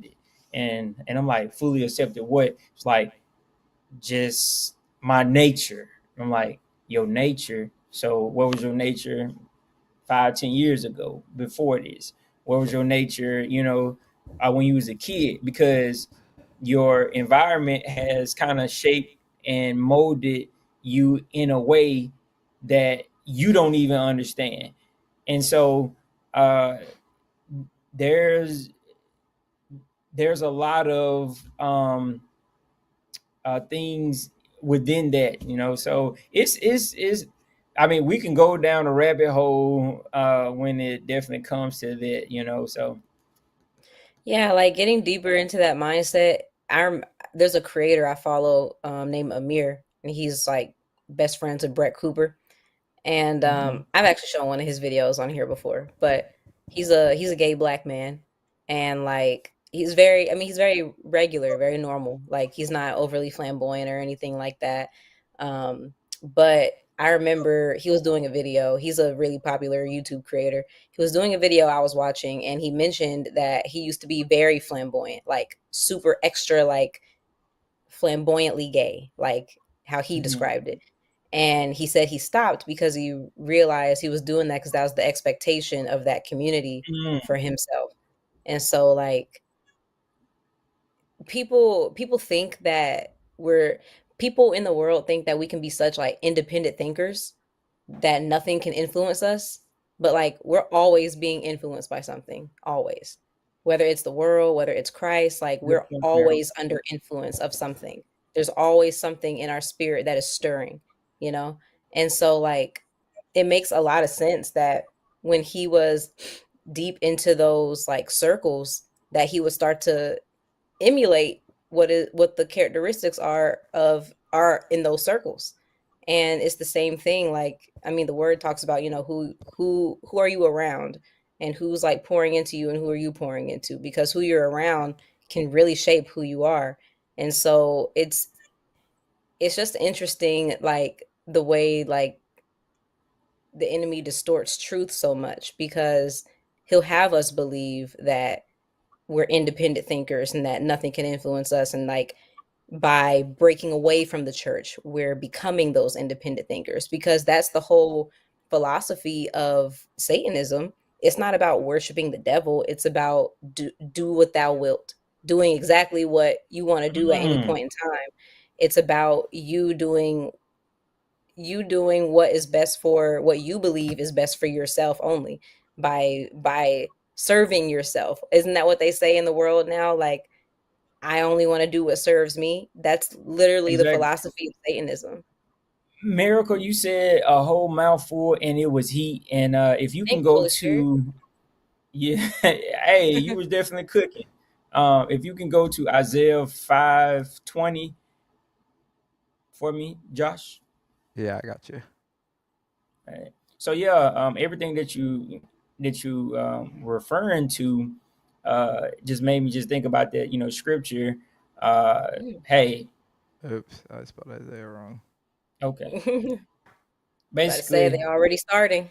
it." And I'm like, fully accepted what? It's like, just my nature. I'm like, your nature. So what was your nature 5, 10 years ago before this? What was your nature, when you was a kid? Because your environment has kind of shaped and molded you in a way that you don't even understand. And so uh, there's there's a lot of things within that, So it's. I mean, we can go down a rabbit hole when it definitely comes to that. So Yeah, like getting deeper into that mindset. There's a creator I follow named Amir, and he's like best friends with Brett Cooper. And mhm. I've actually shown one of his videos on here before, but he's a gay black man, and like he's very regular, very normal. Like he's not overly flamboyant or anything like that. But I remember he was doing a video. He's a really popular YouTube creator. He was doing a video I was watching, and he mentioned that he used to be very flamboyant, like super extra, like flamboyantly gay, like how he Mhm. described it. And he said he stopped because he realized he was doing that because that was the expectation of that community Mm, for himself. And so like people think that we're people in the world think that we can be such like independent thinkers that nothing can influence us, but like we're always being influenced by something, always. Whether it's the world, whether it's Christ, like good we're point, Meryl. always under influence of something. There's always something in our spirit that is stirring, you know? And so like it makes a lot of sense that when he was deep into those like circles that he would start to emulate what the characteristics are in those circles. And it's the same thing, like I mean the word talks about who are you around, and who's like pouring into you and who are you pouring into, because who you're around can really shape who you are. And so it's just interesting, like the way like the enemy distorts truth so much, because he'll have us believe that we're independent thinkers and that nothing can influence us, and like by breaking away from the church we're becoming those independent thinkers, because that's the whole philosophy of Satanism. It's not about worshiping the devil, it's about do what thou wilt, doing exactly what you want to do at any Mm, point in time. It's about you doing what is best for what you believe is best for yourself only, by serving yourself. Isn't that what they say in the world now? Like, I only want to do what serves me. That's literally the exactly. philosophy of Satanism. Miracle, you said a whole mouthful, and it was heat. And if you can Thank you, go Holy Spirit. to, yeah, hey, you was definitely cooking. If you can go to Isaiah 5:20 for me, Josh. Yeah, I got you. Right. So yeah, everything that you were referring to just made me just think about that. Scripture. Mm. Hey, Oops, I spelled Isaiah wrong. okay. About to say Basically, they already starting.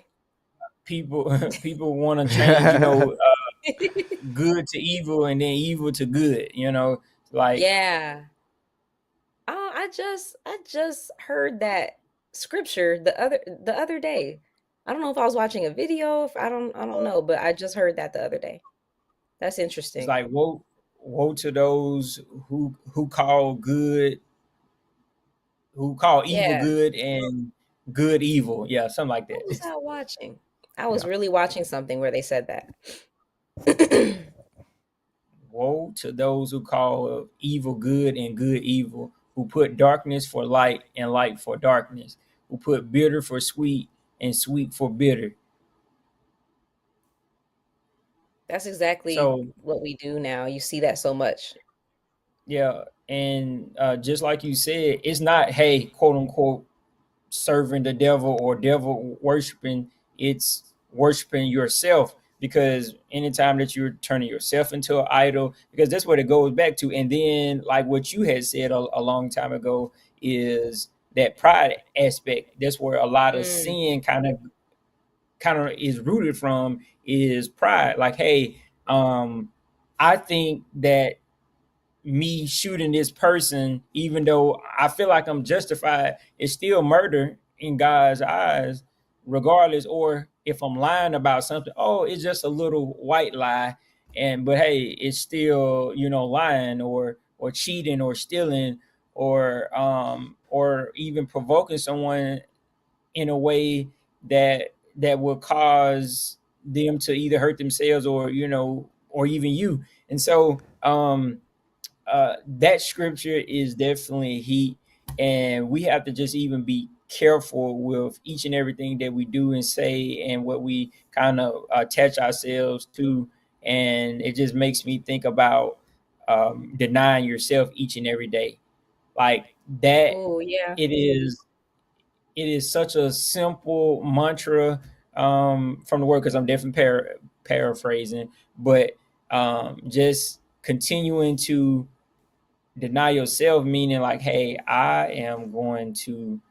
people people want to change. good to evil and then evil to good, like Yeah. Oh, I just heard that scripture the other day. I don't know if I was watching a video, if I don't know, but I just heard that the other day. That's it's interesting. like woe to those who call evil Yeah. good and good evil. Yeah, something like What that. was I watching? I was Yeah. really watching something where they said that. Woe to those who call evil good and good evil, who put darkness for light and light for darkness, who put bitter for sweet and sweet for bitter. That's exactly So what we do now. You see that so much. yeah, and just like you said, it's not, hey, quote unquote, serving the devil or devil worshiping. It's worshiping yourself, because anytime that you're turning yourself into an idol, because that's what it goes back to. And then, like what you had said a long time ago, is that pride aspect. That's where a lot of Mm. sin kind of is rooted from, is pride. Like, hey, I think that me shooting this person, even though I feel like I'm justified, is still murder in God's eyes, regardless. Or if I'm lying about something, oh, it's just a little white lie, but hey, it's still, lying or cheating or stealing, or even provoking someone in a way that will cause them to either hurt themselves, or even you. And so that scripture is definitely heat, and we have to just even be careful with each and everything that we do and say, and what we kind of attach ourselves to. And it just makes me think about denying yourself each and every day, like that. Oh, yeah. It is it is such a simple mantra from the word, because I'm definitely paraphrasing, but just continuing to deny yourself, meaning like, hey, I am going to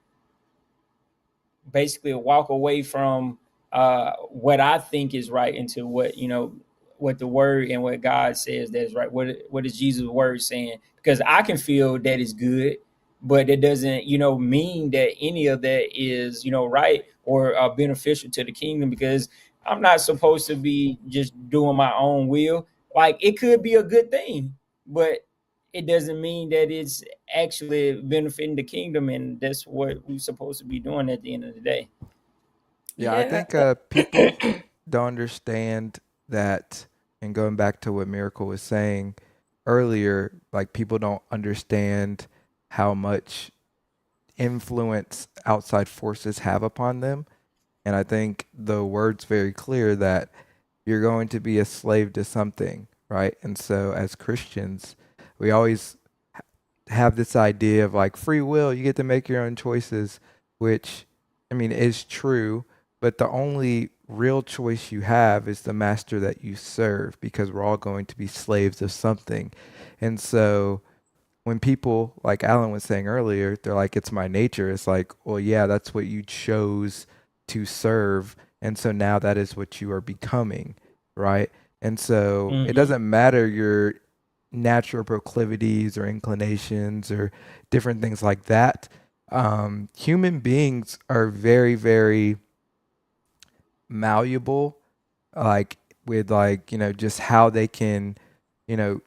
basically walk away from what I think is right, into what the word and what God says that is right. What is Jesus' word saying? Because I can feel that is good, but it doesn't mean that any of that is right or beneficial to the kingdom, because I'm not supposed to be just doing my own will. Like, it could be a good thing, but it doesn't mean that it's actually benefiting the kingdom, and that's what we're supposed to be doing at the end of the day. Yeah, I Yeah. think people don't understand that, and going back to what Miracle was saying earlier, like people don't understand how much influence outside forces have upon them. And I think the word's very clear that you're going to be a slave to something, right? And so as Christians, we always have this idea of like free will, you get to make your own choices, which I mean is true, but the only real choice you have is the master that you serve, because we're all going to be slaves of something. And so when people, like Alan was saying earlier, they're like, it's my nature. It's like, well, yeah, that's what you chose to serve. And so now that is what you are becoming, right? And so it Mm-hmm. doesn't matter your natural proclivities or inclinations or different things like that. Human beings are very, very malleable, like with like, just how they can, you know,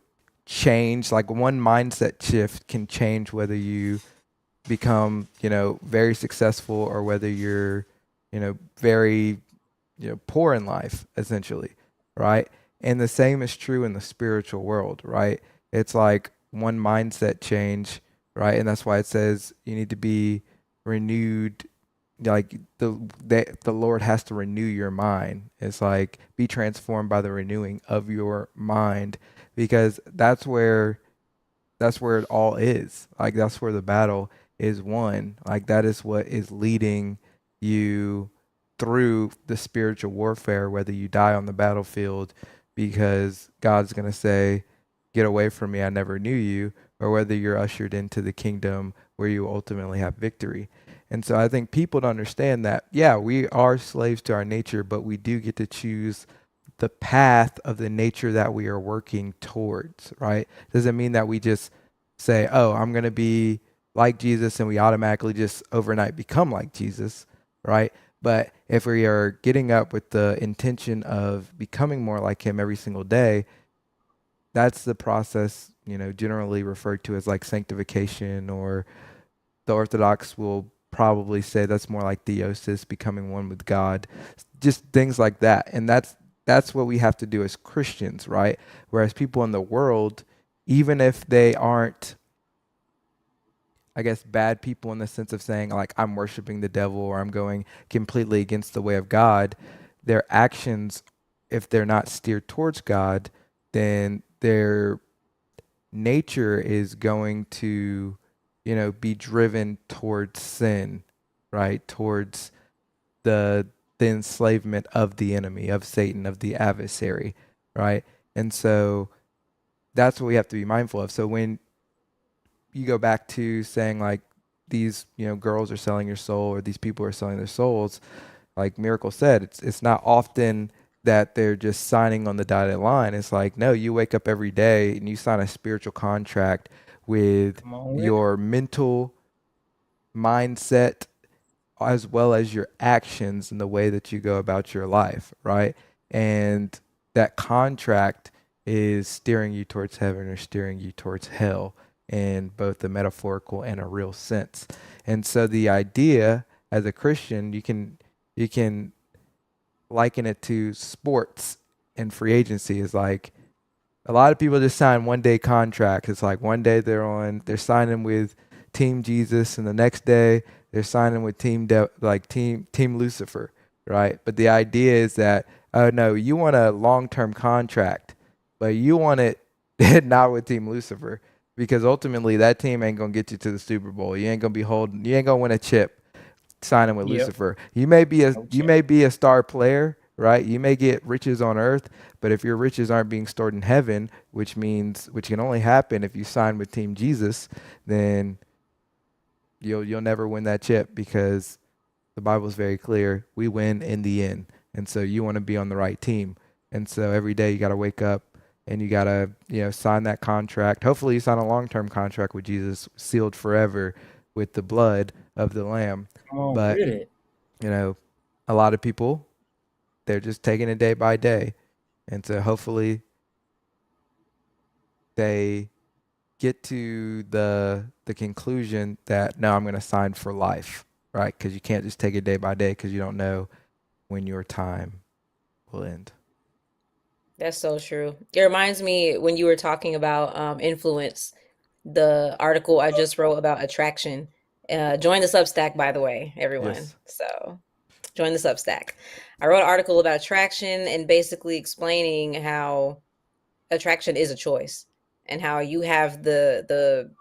change. Like one mindset shift can change whether you become, very successful or whether you're, very, poor in life, essentially, right? And the same is true in the spiritual world, right? It's like one mindset change, right? And that's why it says you need to be renewed. Like the Lord has to renew your mind. It's like be transformed by the renewing of your mind, because that's where it all is. Like that's where the battle is won. Like that is what is leading you through the spiritual warfare, whether you die on the battlefield because God's going to say, "Get away from me, I never knew you," or whether you're ushered into the kingdom where you ultimately have victory. And so I think people don't understand that, yeah, we are slaves to our nature, but we do get to choose the path of the nature that we are working towards, right? Doesn't mean that we just say, oh, I'm going to be like Jesus and we automatically just overnight become like Jesus, right? But if we are getting up with the intention of becoming more like him every single day, that's the process, generally referred to as like sanctification, or the Orthodox will probably say that's more like theosis, becoming one with God, just things like that. And that's what we have to do as Christians, right? Whereas people in the world, even if they aren't, I guess, bad people in the sense of saying like I'm worshiping the devil or I'm going completely against the way of God, their actions, if they're not steered towards God, then their nature is going to, be driven towards sin, right? Towards the enslavement of the enemy, of Satan, of the adversary, right? And so that's what we have to be mindful of. So when you go back to saying like these, girls are selling your soul, or these people are selling their souls, like Miracle said, it's not often that they're just signing on the dotted line. It's like, no, you wake up every day and you sign a spiritual contract with Come on with it. your mental mindset as well as your actions and the way that you go about your life, right? And that contract is steering you towards heaven or steering you towards hell in both a metaphorical and a real sense. And so the idea as a Christian, you can liken it to sports and free agency. Is like a lot of people just sign 1 day contracts. It's like one day they're signing with Team Jesus, and the next day they're signing with Team Lucifer, right? But the idea is that, oh no, you want a long-term contract, but you want it not with Team Lucifer, because ultimately that team ain't gonna get you to the Super Bowl. You ain't gonna win a chip signing with Yep. Lucifer. You may be a No you chance. may be a star player, right? You may get riches on earth, but if your riches aren't being stored in heaven, which can only happen if you sign with Team Jesus, then you'll never win that chip, because the Bible is very clear. We win in the end. And so you want to be on the right team. And so every day you got to wake up and you got to, sign that contract. Hopefully you sign a long-term contract with Jesus, sealed forever with the blood of the Lamb. Come on But, with it. a lot of people, they're just taking it day by day. And so hopefully they get to the conclusion that, no, I'm going to sign for life, right? Because you can't just take it day by day, because you don't know when your time will end. That's so true. It reminds me when you were talking about influence, the article I just wrote about attraction. Join the Substack, by the way, everyone. Yes. So join the Substack. I wrote an article about attraction and basically explaining how attraction is a choice, and how you have the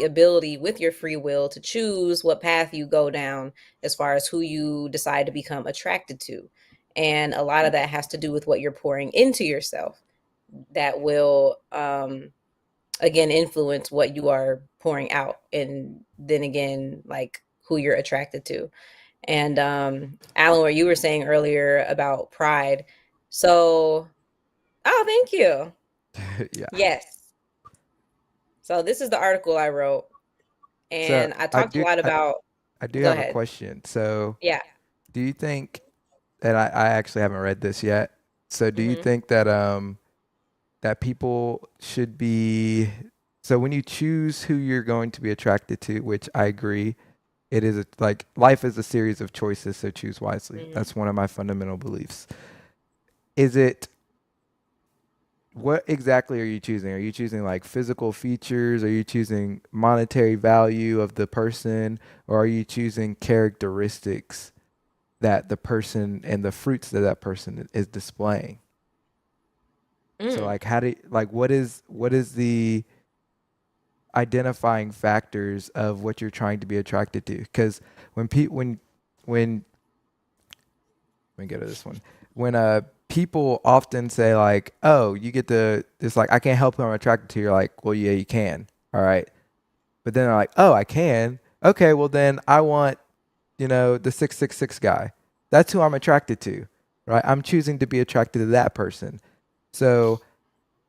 ability with your free will to choose what path you go down as far as who you decide to become attracted to. And a lot of that has to do with what you're pouring into yourself, that will again influence what you are pouring out, and then again like who you're attracted to. And Alan, what you were saying earlier about pride, so oh, thank you. Yeah. Yes. So this is the article I wrote, So and I I talked a do lot I, about. I do Go have a ahead. question. So Yeah. do you think, and I actually haven't read this yet. So do you Hmm. think that people should be, so when you choose who you're going to be attracted to, which I agree, it is like life is a series of choices, so choose wisely. Hmm. That's one of my fundamental beliefs. Is it, what exactly are you choosing? Are you choosing like physical features? Are you choosing monetary value of the person? Or are you choosing characteristics that the person and the fruits that that person is displaying? So Mm. like what is the identifying factors of what you're trying to be attracted to? Because when let me go to this one. When people often say like, "Oh, you get the," it's like, "I can't help who I'm attracted to." You're like, "Well, yeah, you can." All right. But then they're like, "Oh, I can." Okay, well then I want, the 666 guy. That's who I'm attracted to, right? I'm choosing to be attracted to that person. So,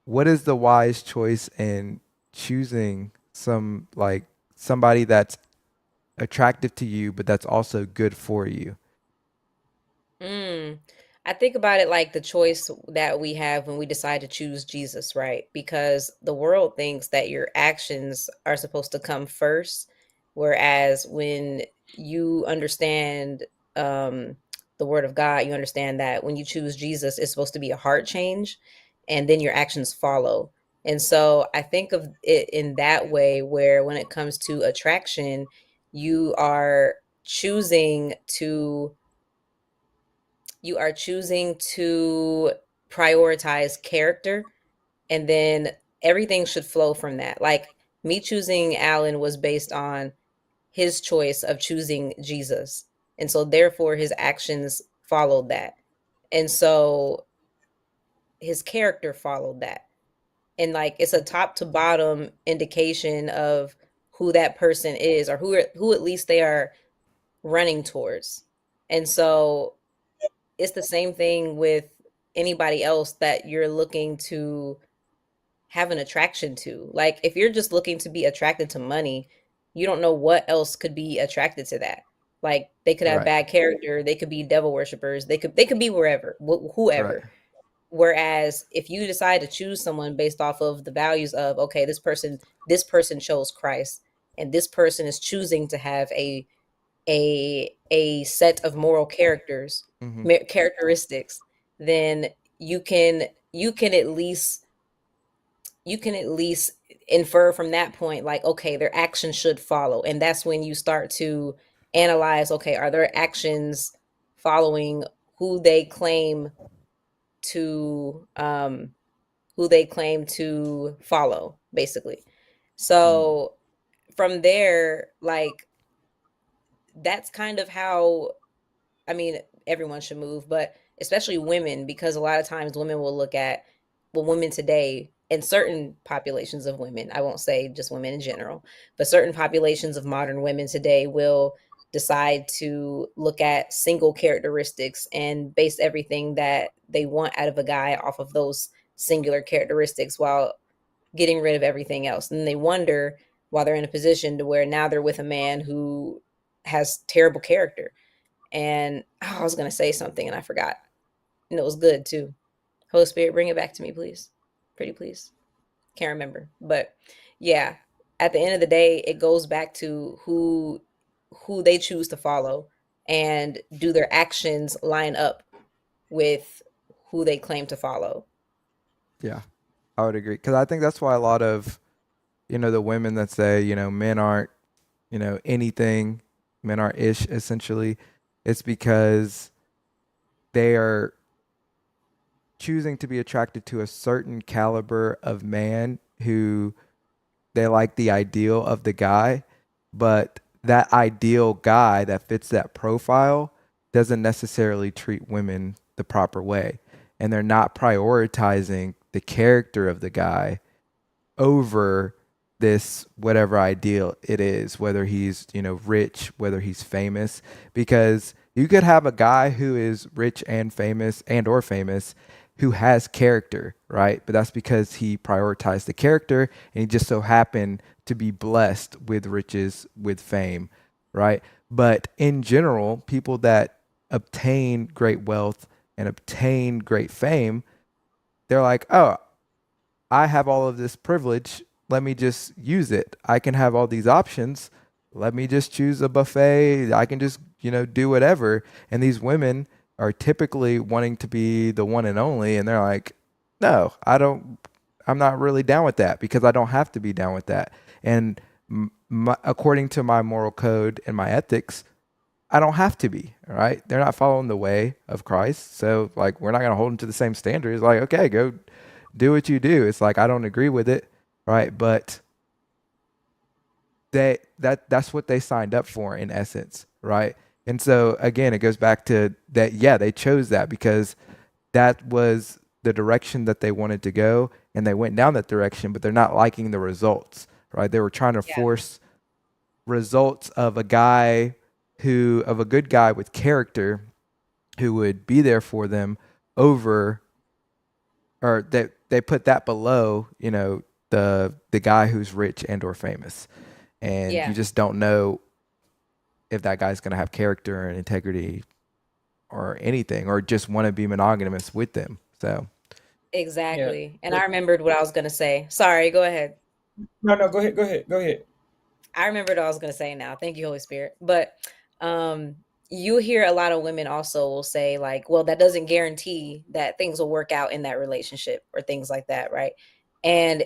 what is the wise choice in choosing somebody that's attractive to you, but that's also good for you? Mm. I think about it like the choice that we have when we decide to choose Jesus, right? Because the world thinks that your actions are supposed to come first, whereas when you understand the word of God, you understand that when you choose Jesus, it's supposed to be a heart change, and then your actions follow. And so I think of it in that way, where when it comes to attraction, you are choosing to you are choosing to prioritize character, and then everything should flow from that. Like me choosing Alan was based on his choice of choosing Jesus. And so therefore his actions followed that. And so his character followed that. And like it's a top to bottom indication of who that person is, or who at least they are running towards. And so it's the same thing with anybody else that you're looking to have an attraction to. Like if you're just looking to be attracted to money, you don't know what else could be attracted to that. Like they could have Right. bad character, they could be devil worshippers, they could be wherever, Right. whoever. Whereas if you decide to choose someone based off of the values of, okay, this person chose Christ, and this person is choosing to have a set of moral Hmm. characteristics, then you can you can at least you can at least infer from that point, like, okay, their actions should follow. And that's when you start to analyze, okay, are their actions following who they claim to follow, basically. So from there, like, that's kind of how, I mean, everyone should move, but especially women, because a lot of times women will look at, well, women today, and certain populations of women, I won't say just women in general, but certain populations of modern women today will decide to look at single characteristics and base everything that they want out of a guy off of those singular characteristics, while getting rid of everything else. And they wonder why they're in a position to where now they're with a man who has terrible character. And I was gonna say something and I forgot. And it was good too. Holy Spirit, bring it back to me, please. Pretty please. Can't remember. But yeah, at the end of the day, it goes back to who they choose to follow, and do their actions line up with who they claim to follow. Yeah, I would agree. Because I think that's why a lot of, the women that say, men aren't, anything, men aren't ish, essentially, it's because they are choosing to be attracted to a certain caliber of man who they like the ideal of the guy, but that ideal guy that fits that profile doesn't necessarily treat women the proper way. And they're not prioritizing the character of the guy over this whatever ideal it is, whether he's, rich, whether he's famous, because you could have a guy who is rich and famous and or famous who has character, right? But that's because he prioritized the character and he just so happened to be blessed with riches, with fame, right? But in general, people that obtain great wealth and obtain great fame, they're like, oh, I have all of this privilege. Let me just use it. I can have all these options. Let me just choose a buffet. I can just, do whatever. And these women are typically wanting to be the one and only. And they're like, no, I'm not really down with that because I don't have to be down with that. And according to my moral code and my ethics, I don't have to be, right? They're not following the way of Christ. So, like, we're not going to hold them to the same standards. Like, okay, go do what you do. It's like, I don't agree with it, right? But that's what they signed up for in essence, right? And so, again, it goes back to that. Yeah, they chose that because that was the direction that they wanted to go, and they went down that direction, but they're not liking the results, right? They were trying to Yeah. force results of a good guy with character who would be there for them over, or they put that below, the guy who's rich and or famous. And you Yeah, just don't know if that guy's going to have character and integrity or anything, or just want to be monogamous with them. So, Yeah. exactly. And I remembered what I was gonna say. Sorry, go ahead. No, no, go ahead, go ahead, go ahead. I remembered what I was gonna say now. Thank you, Holy Spirit. But um you hear a lot of women also will say like, well, that doesn't guarantee that things will work out in that relationship or things like that, right? And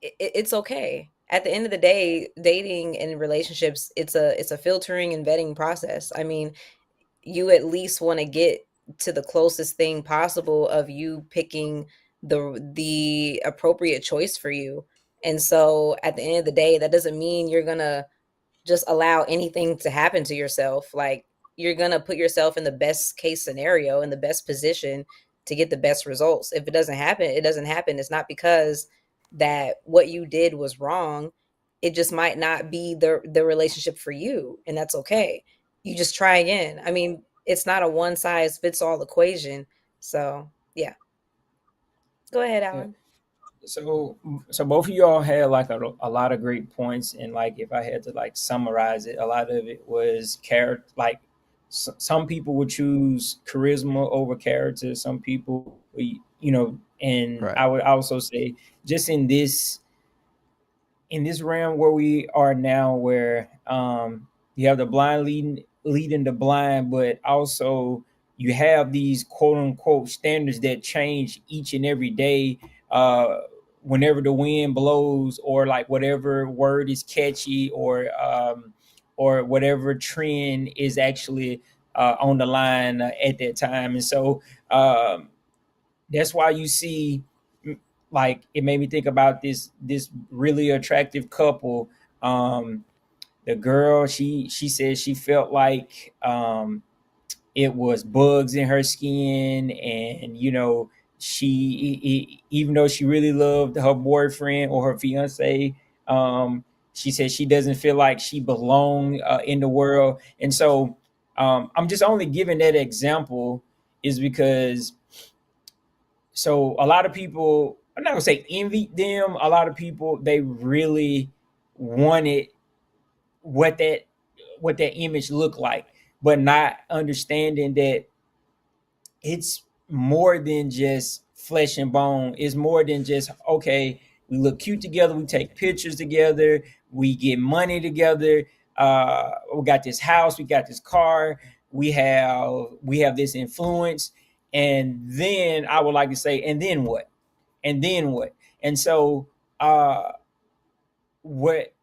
it's okay. At the end of the day, dating and relationships, it's a filtering and vetting process. I mean, you at least want to get to the closest thing possible of you picking the appropriate choice for you. And so at the end of the day, that doesn't mean you're going to just allow anything to happen to yourself. Like, you're going to put yourself in the best case scenario, in the best position to get the best results. If it doesn't happen, it doesn't happen. It's not because that what you did was wrong. It just might not be the relationship for you, and that's okay. You just try again. I mean, it's not a one size fits all equation. So, yeah. Go ahead, Yeah. Alan. So so both of y'all had like a lot of great points, and like if I had to like summarize it, a lot of it was character. Like some people would choose charisma over character. Some people, and right. I would also say just in this realm where we are now, where you have the blind leading the blind, but also you have these quote unquote standards that change each and every day. Whenever the wind blows, or like whatever word is catchy, or whatever trend is actually on the line at that time, and so um, that's why you see, like, it made me think about this really attractive couple. um the girl, she said she felt like it was bugs in her skin, and even though she really loved her boyfriend or her fiance, um she said she doesn't feel like she belonged in the world. And so I'm just only giving that example is because, so a lot of people, I'm not gonna say envied them. A lot of people, they really wanted what that image looked like, but not understanding that it's more than just flesh and bone. It's more than just, okay, we look cute together, we take pictures together, we get money together, we got this house, we got this car, we have this influence. And then I would like to say, and then what? And then what? And so uh what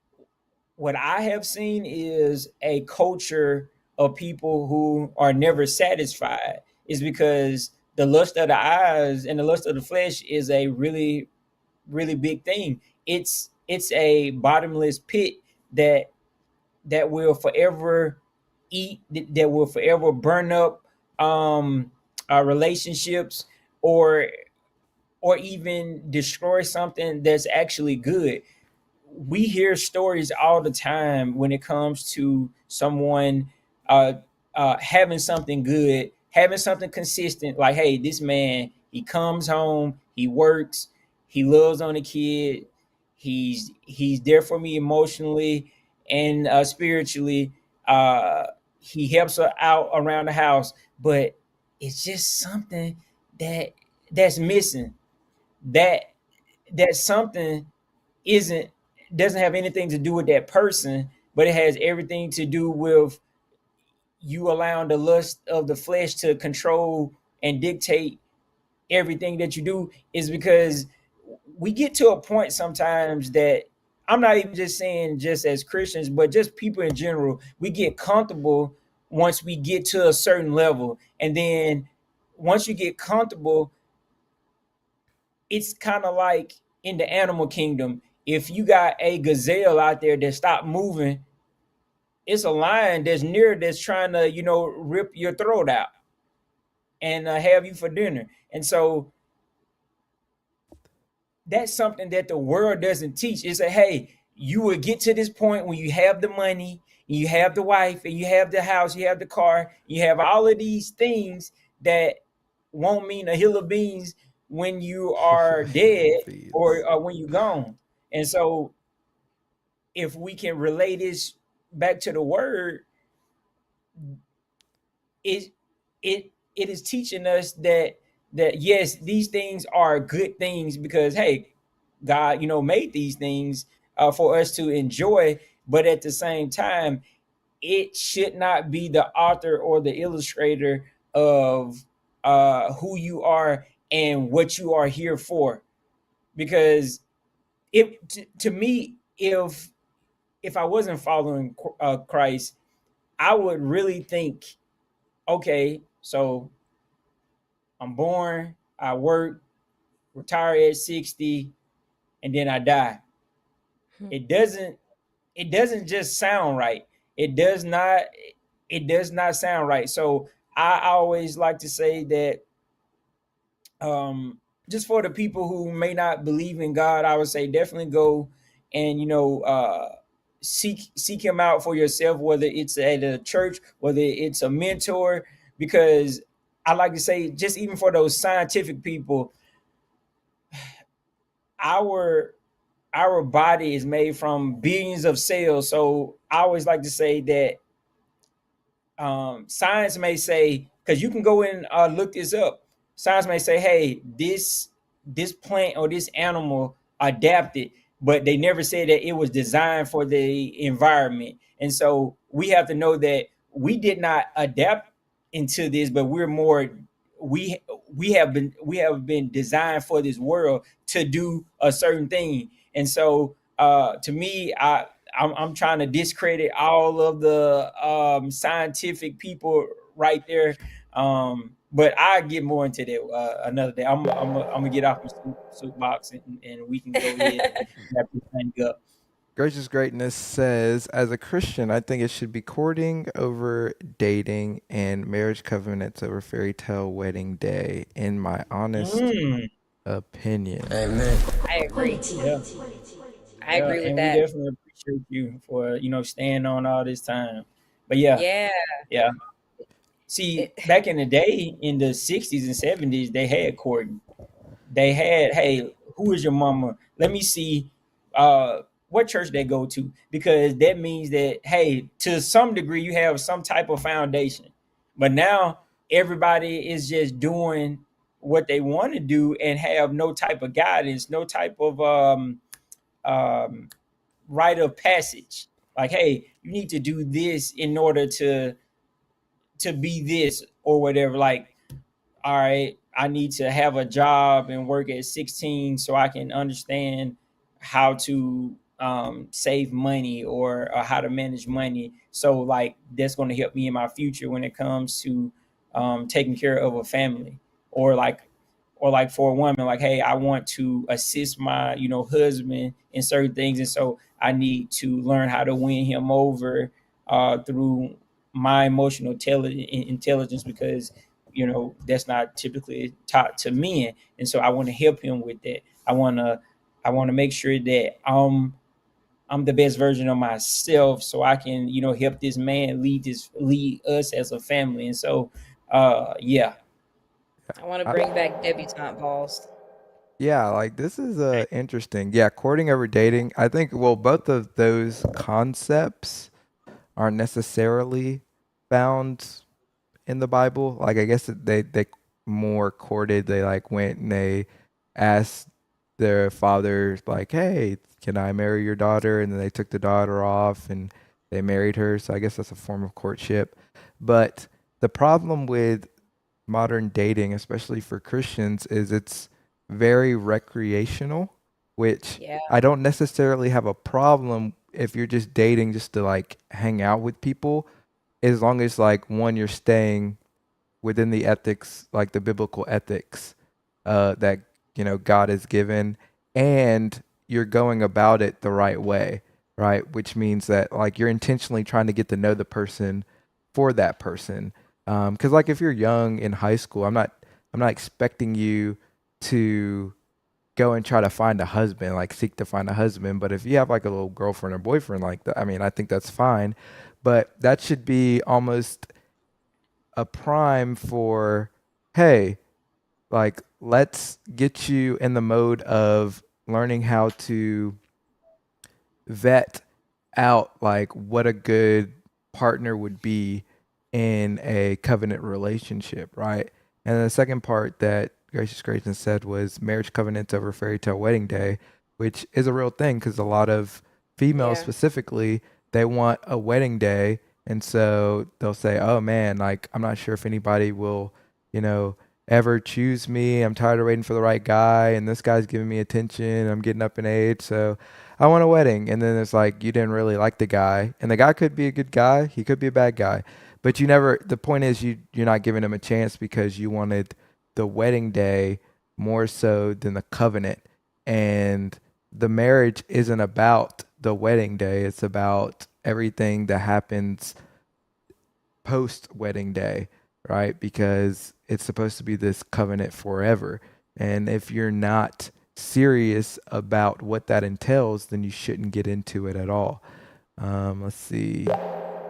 what I have seen is a culture of people who are never satisfied, is because the lust of the eyes and the lust of the flesh is a really, really big thing. It's a bottomless pit that will forever eat, that will forever burn up our relationships, or even destroy something that's actually good. We hear stories all the time when it comes to someone uh, having something good, having something consistent. Like, hey, this man, he comes home, he works, he loves on the kid, he's there for me emotionally and spiritually. Uh, he helps her out around the house, but it's just something that that's missing. That something isn't doesn't have anything to do with that person, but it has everything to do with you allowing the lust of the flesh to control and dictate everything that you do. Is because we get to a point sometimes that, I'm not even just saying just as Christians, but just people in general, we get comfortable once we get to a certain level. And then once you get comfortable, it's kind of like in the animal kingdom. If you got a gazelle out there that stopped moving, it's a lion that's near that's trying to, rip your throat out and have you for dinner. And so that's something that the world doesn't teach. Is that, hey, you will get to this point when you have the money, you have the wife, and you have the house, you have the car, you have all of these things that won't mean a hill of beans when you are dead Feeds. or when you're gone. And so if we can relate this back to the word, it it is teaching us that yes, these things are good things because hey, God, made these things for us to enjoy, but at the same time, it should not be the author or the illustrator of who you are and what you are here for. Because to me, if I wasn't following Christ, I would really think, okay, so I'm born, I work, retire at 60, and then I die. It doesn't it doesn't just sound right. It does not it does not sound right. So I always like to say that just for the people who may not believe in God, I would say definitely go and seek him out for yourself, whether it's at a church, whether it's a mentor, because I like to say, just even for those scientific people, our our body is made from billions of cells. So I always like to say that science may say, because you can go and look this up. Science may say, hey, this plant or this animal adapted, but they never said that it was designed for the environment. And so we have to know that we did not adapt into this, but we we have been designed for this world to do a certain thing. And so to me, I'm trying to discredit all of the scientific people right there. But I get more into that another day. I'm gonna get off my soapbox and we can go ahead and wrap this thing up. Gracious Greatness says, as a Christian, I think it should be courting over dating and marriage covenants over fairy tale wedding day, in my honest Mm, opinion. I agree. yeah, I yeah, agree with and we that. definitely appreciate you for staying on all this time. But yeah, Yeah. yeah. See, It, back in the day, in the '60s and '70s, they had courting. They had, hey, who is your mama? Let me see what church they go to, because that means that, hey, to some degree you have some type of foundation. But now everybody is just doing what they want to do and have no type of guidance, no type of um rite of passage. Like, hey, you need to do this in order to be this or whatever. Like, all right, I need to have a job and work at 16 so I can understand how to save money, or how to manage money. So like that's going to help me in my future when it comes to taking care of a family, or like for a woman, like, hey, I want to assist my husband in certain things, and so I need to learn how to win him over through my emotional intelligence, because that's not typically taught to men. And so I want to help him with that. I want to make sure that I'm the best version of myself, so I can help this man lead us as a family. And so yeah. I want to I, bring back debutante balls. yeah, like this is interesting. Yeah, courting over dating. I think, well, both of those concepts aren't necessarily found in the Bible. Like I guess they more courted. They like went and they asked their father like, "Hey, can I marry your daughter?" And then they took the daughter off and they married her. So I guess that's a form of courtship. But the problem with modern dating, especially for Christians, is it's very recreational, which Yeah. I don't necessarily have a problem if you're just dating just to like hang out with people, as long as like one, you're staying within the ethics, like the biblical ethics that God has given, and you're going about it the right way, right? Which means that like you're intentionally trying to get to know the person for that person. Because like if you're young in high school, I'm not expecting you to go and try to find a husband, like seek to find a husband. But if you have like a little girlfriend or boyfriend like that, I mean, I think that's fine. but that should be almost a prime for, hey, like, let's get you in the mode of learning how to vet out like what a good partner would be in a covenant relationship, right? And the second part that Gracious Grayson said was marriage covenants over fairy tale wedding day, which is a real thing because a lot of females Yeah. specifically, they want a wedding day. And so they'll say, oh man, like, I'm not sure if anybody will, you know, ever choose me. I'm tired of waiting for the right guy. And this guy's giving me attention. I'm getting up in age. So I want a wedding. And then it's like, you didn't really like the guy. And the guy could be a good guy. He could be a bad guy. But you never, the point is you're not giving him a chance because you wanted the wedding day more so than the covenant. And the marriage isn't about the wedding day. It's about everything that happens post wedding day, right? Because it's supposed to be this covenant forever. And if you're not serious about what that entails, then you shouldn't get into it at all. Let's see.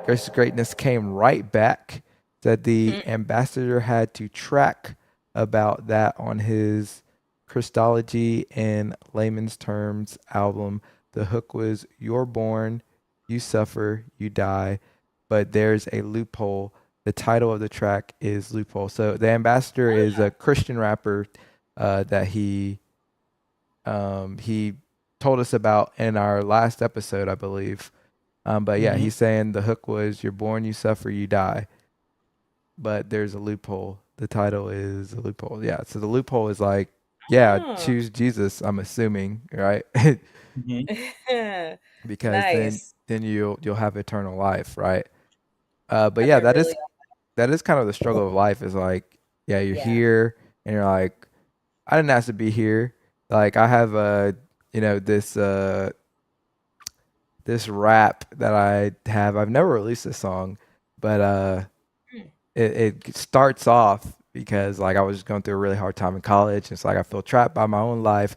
Grace's Greatness came right back. Said the ambassador had to track about that on his Christology in layman's terms album. The hook was "You're born, you suffer, you die, but there's a loophole." The title of the track is Loophole. So the ambassador is a Christian rapper that he told us about in our last episode, I believe. But yeah, he's saying the hook was "You're born, you suffer, you die, but there's a loophole." The title is a loophole. Yeah, so the loophole is like, yeah, Oh. choose Jesus. I'm assuming, right? Because then Nice. then you'll have eternal life, right? But I've yeah, been really, that is kind of the struggle of life. Is like, yeah, you're yeah. here, and you're like, I didn't ask to be here. Like, I have this rap that I have. I've never released this song, but Hmm. it starts off because like I was going through a really hard time in college. It's like I feel trapped by my own life.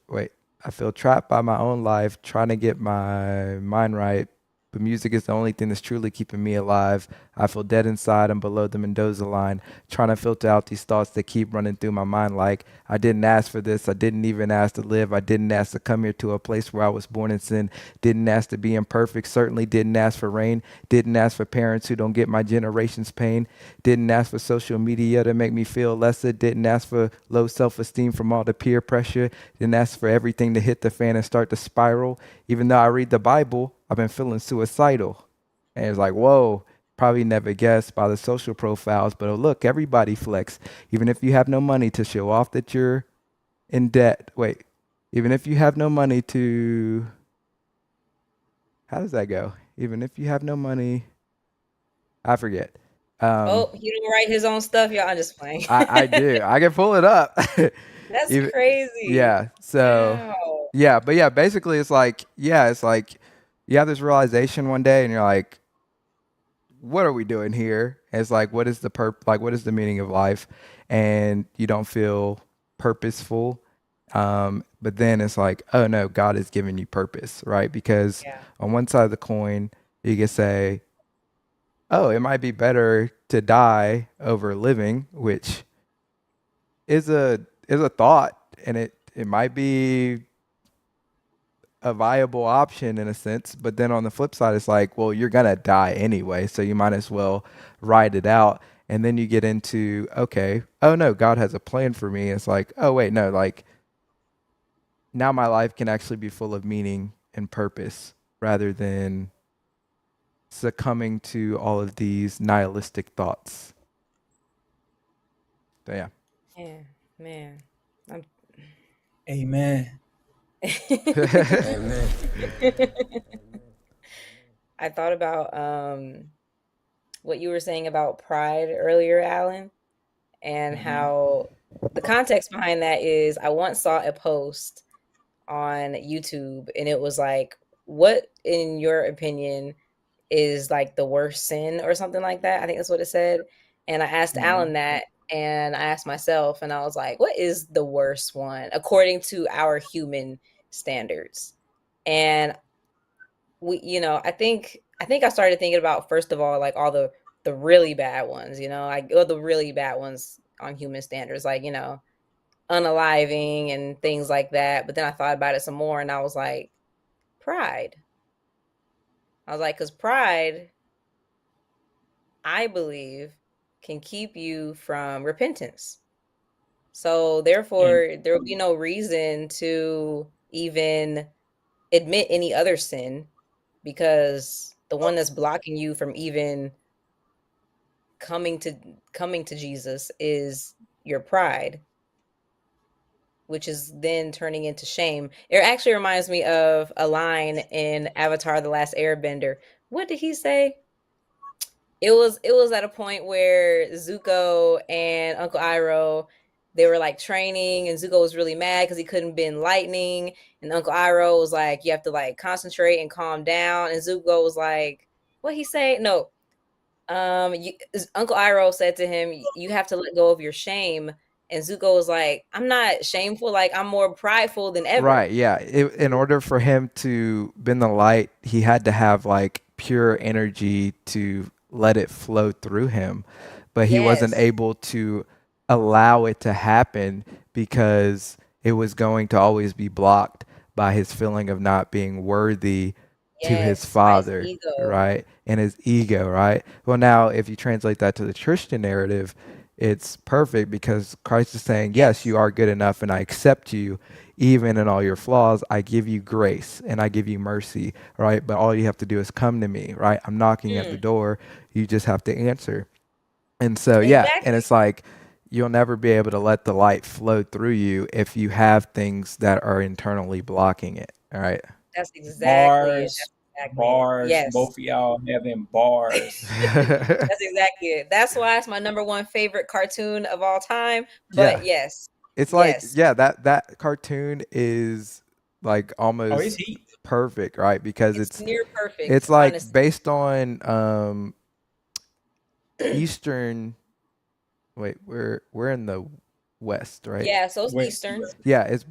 Wait, I feel trapped by my own life, trying to get my mind right. But music is the only thing that's truly keeping me alive. I feel dead inside. I'm below the Mendoza line, trying to filter out these thoughts that keep running through my mind. Like, I didn't ask for this. I didn't even ask to live. I didn't ask to come here to a place where I was born in sin. Didn't ask to be imperfect. Certainly didn't ask for rain. Didn't ask for parents who don't get my generation's pain. Didn't ask for social media to make me feel lesser. Didn't ask for low self-esteem from all the peer pressure. Didn't ask for everything to hit the fan and start to spiral. Even though I read the Bible, I've been feeling suicidal. And it's like, whoa, probably never guessed by the social profiles, but oh, look, everybody flex. Even if you have no money to show off that you're in debt. Wait, even if you have no money to, how does that go? Even if you have no money, I forget. Um, Oh, he don't write his own stuff, y'all. I'm just playing. I do. I can pull it up. That's Even, crazy. yeah. So, Wow. yeah, but yeah, basically it's like, yeah, it's like you have this realization one day and you're like, what are we doing here? And it's like, what is the like, what is the meaning of life? And you don't feel purposeful. But then it's like, oh no, God has given you purpose, right? Because Yeah. on one side of the coin, you can say, oh, it might be better to die over living, which is a thought, and it might be a viable option in a sense. But then on the flip side, it's like, well, you're gonna die anyway, so you might as well ride it out. And then you get into, okay, oh no, God has a plan for me. It's like, oh wait, no, like now my life can actually be full of meaning and purpose rather than succumbing to all of these nihilistic thoughts. So yeah. Yeah, man. I'm Amen. Amen. I thought about what you were saying about pride earlier, Alan, and Hmm. how the context behind that is I once saw a post on YouTube and it was like, what in your opinion is like the worst sin or something like that? I think that's what it said. And I asked Hmm. Alan that and I asked myself and I was like, what is the worst one according to our human standards? And I think I think I started thinking about, first of all, like all the really bad ones, you know, like, or the really bad ones on human standards, like, you know, unaliving and things like that. But then I thought about it some more, and I was like, pride. I was like, because pride, I believe, can keep you from repentance. So And therefore, there will be no reason to even admit any other sin, because the one that's blocking you from even coming to coming to Jesus is your pride, which is then turning into shame. It actually reminds me of a line in Avatar: The Last Airbender. What did he say? It was at a point where Zuko and Uncle Iroh, they were like training, and Zuko was really mad because he couldn't bend lightning, and Uncle Iroh was like, "You have to like concentrate and calm down." And Zuko was like, "What he say?" No, Uncle Iroh said to him, "You have to let go of your shame." And Zuko was like, "I'm not shameful. Like, I'm more prideful than ever." Right, yeah. In order for him to bend the light, he had to have like pure energy to let it flow through him. But he wasn't Yes, able to allow it to happen because it was going to always be blocked by his feeling of not being worthy to his yes, by his father, ego. right? And his ego, right? Well, now if you translate that to the Christian narrative, it's perfect because Christ is saying, yes, Yes, you are good enough and I accept you even in all your flaws. I give you grace and I give you mercy, right? But all you have to do is come to me, right? I'm knocking at the mm, door. You just have to answer. And so, yeah, and exactly. it's like you'll never be able to let the light flow through you if you have things that are internally blocking it, all right? That's exactly it. bars, That's exactly it. bars, Yes. both of y'all having bars. That's exactly it. That's why it's my number one favorite cartoon of all time. But Yeah. yes, It's like, yes, yeah, that cartoon is like Oh, it's almost heat. perfect, right? Because it's near it's perfect, like honestly. based on Eastern. Wait, we're in the West, right? Yeah, so it's West, Eastern. Yeah, it's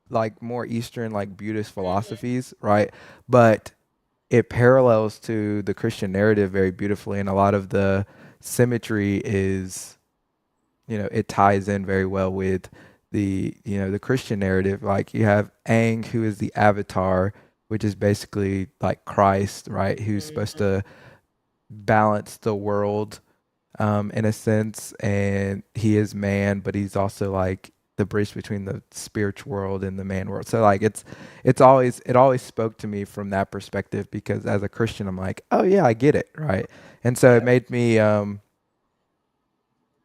like more Eastern, like Buddhist Mhm. philosophies, right? But it parallels to the Christian narrative very beautifully, and a lot of the symmetry is, it ties in very well with the Christian narrative. Like you have Aang, who is the avatar, which is basically like Christ, right? Who's supposed Mhm. to balance the world in a sense, and he is man, but he's also like the bridge between the spiritual world and the man world. So like it always spoke to me from that perspective because as a Christian, I'm like, oh yeah, I get it, right? And so it Yep. made me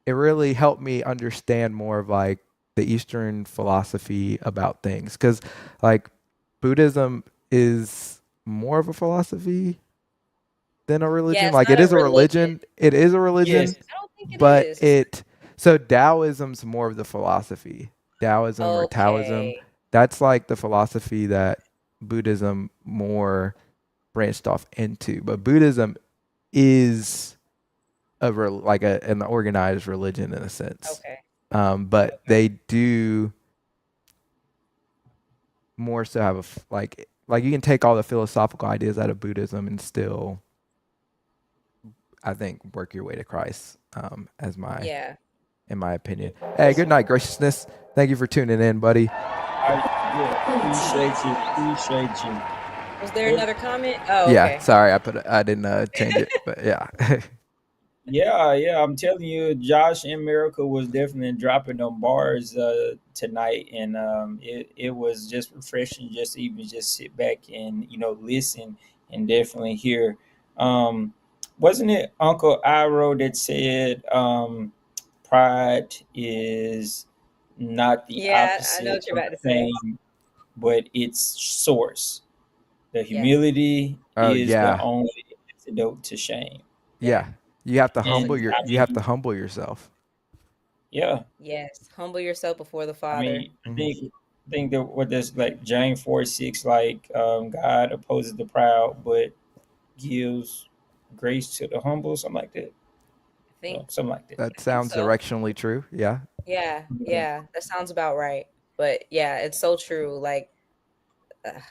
it really helped me understand more of like the Eastern philosophy about things because like Buddhism is more of a philosophy than a Yeah, religion. it's Like not it a is a religion. religion. It is a yes, religion, I don't think it but is. It's so Taoism's more of the philosophy. Taoism or Taoism, okay. that's like the philosophy that Buddhism more branched off into. But Buddhism is like an organized religion in a sense. Okay. But Okay. they do more so have like you can take all the philosophical ideas out of Buddhism and still I think work your way to Christ. As my Yeah. in my opinion. Hey, yes. good night, graciousness. Thank you for tuning in, buddy. Yeah, appreciate you, appreciate you. Was there But another comment? Oh, Yeah, okay. sorry, I didn't change it, but yeah. yeah, yeah, I'm telling you, Josh and Miracle was definitely dropping them bars tonight, and it was just refreshing just to even just sit back and listen and definitely hear. Um, wasn't it Uncle Iroh that said pride is not the Yeah, I know opposite what you're of about to say. shame, but its source? The Yes. humility Oh is the yeah, only antidote to shame. Yeah. yeah. You have to That's And I you have to mean, humble yourself. yeah, yes. Humble yourself before the I Father. mean, Mhm. I think that what does like James 4:6, like God opposes the proud, but gives grace to the humble, something like that. Something like that. That I think sounds so. directionally true. Yeah. Yeah, Yeah. yeah. That sounds about right. But yeah, it's so true. Like,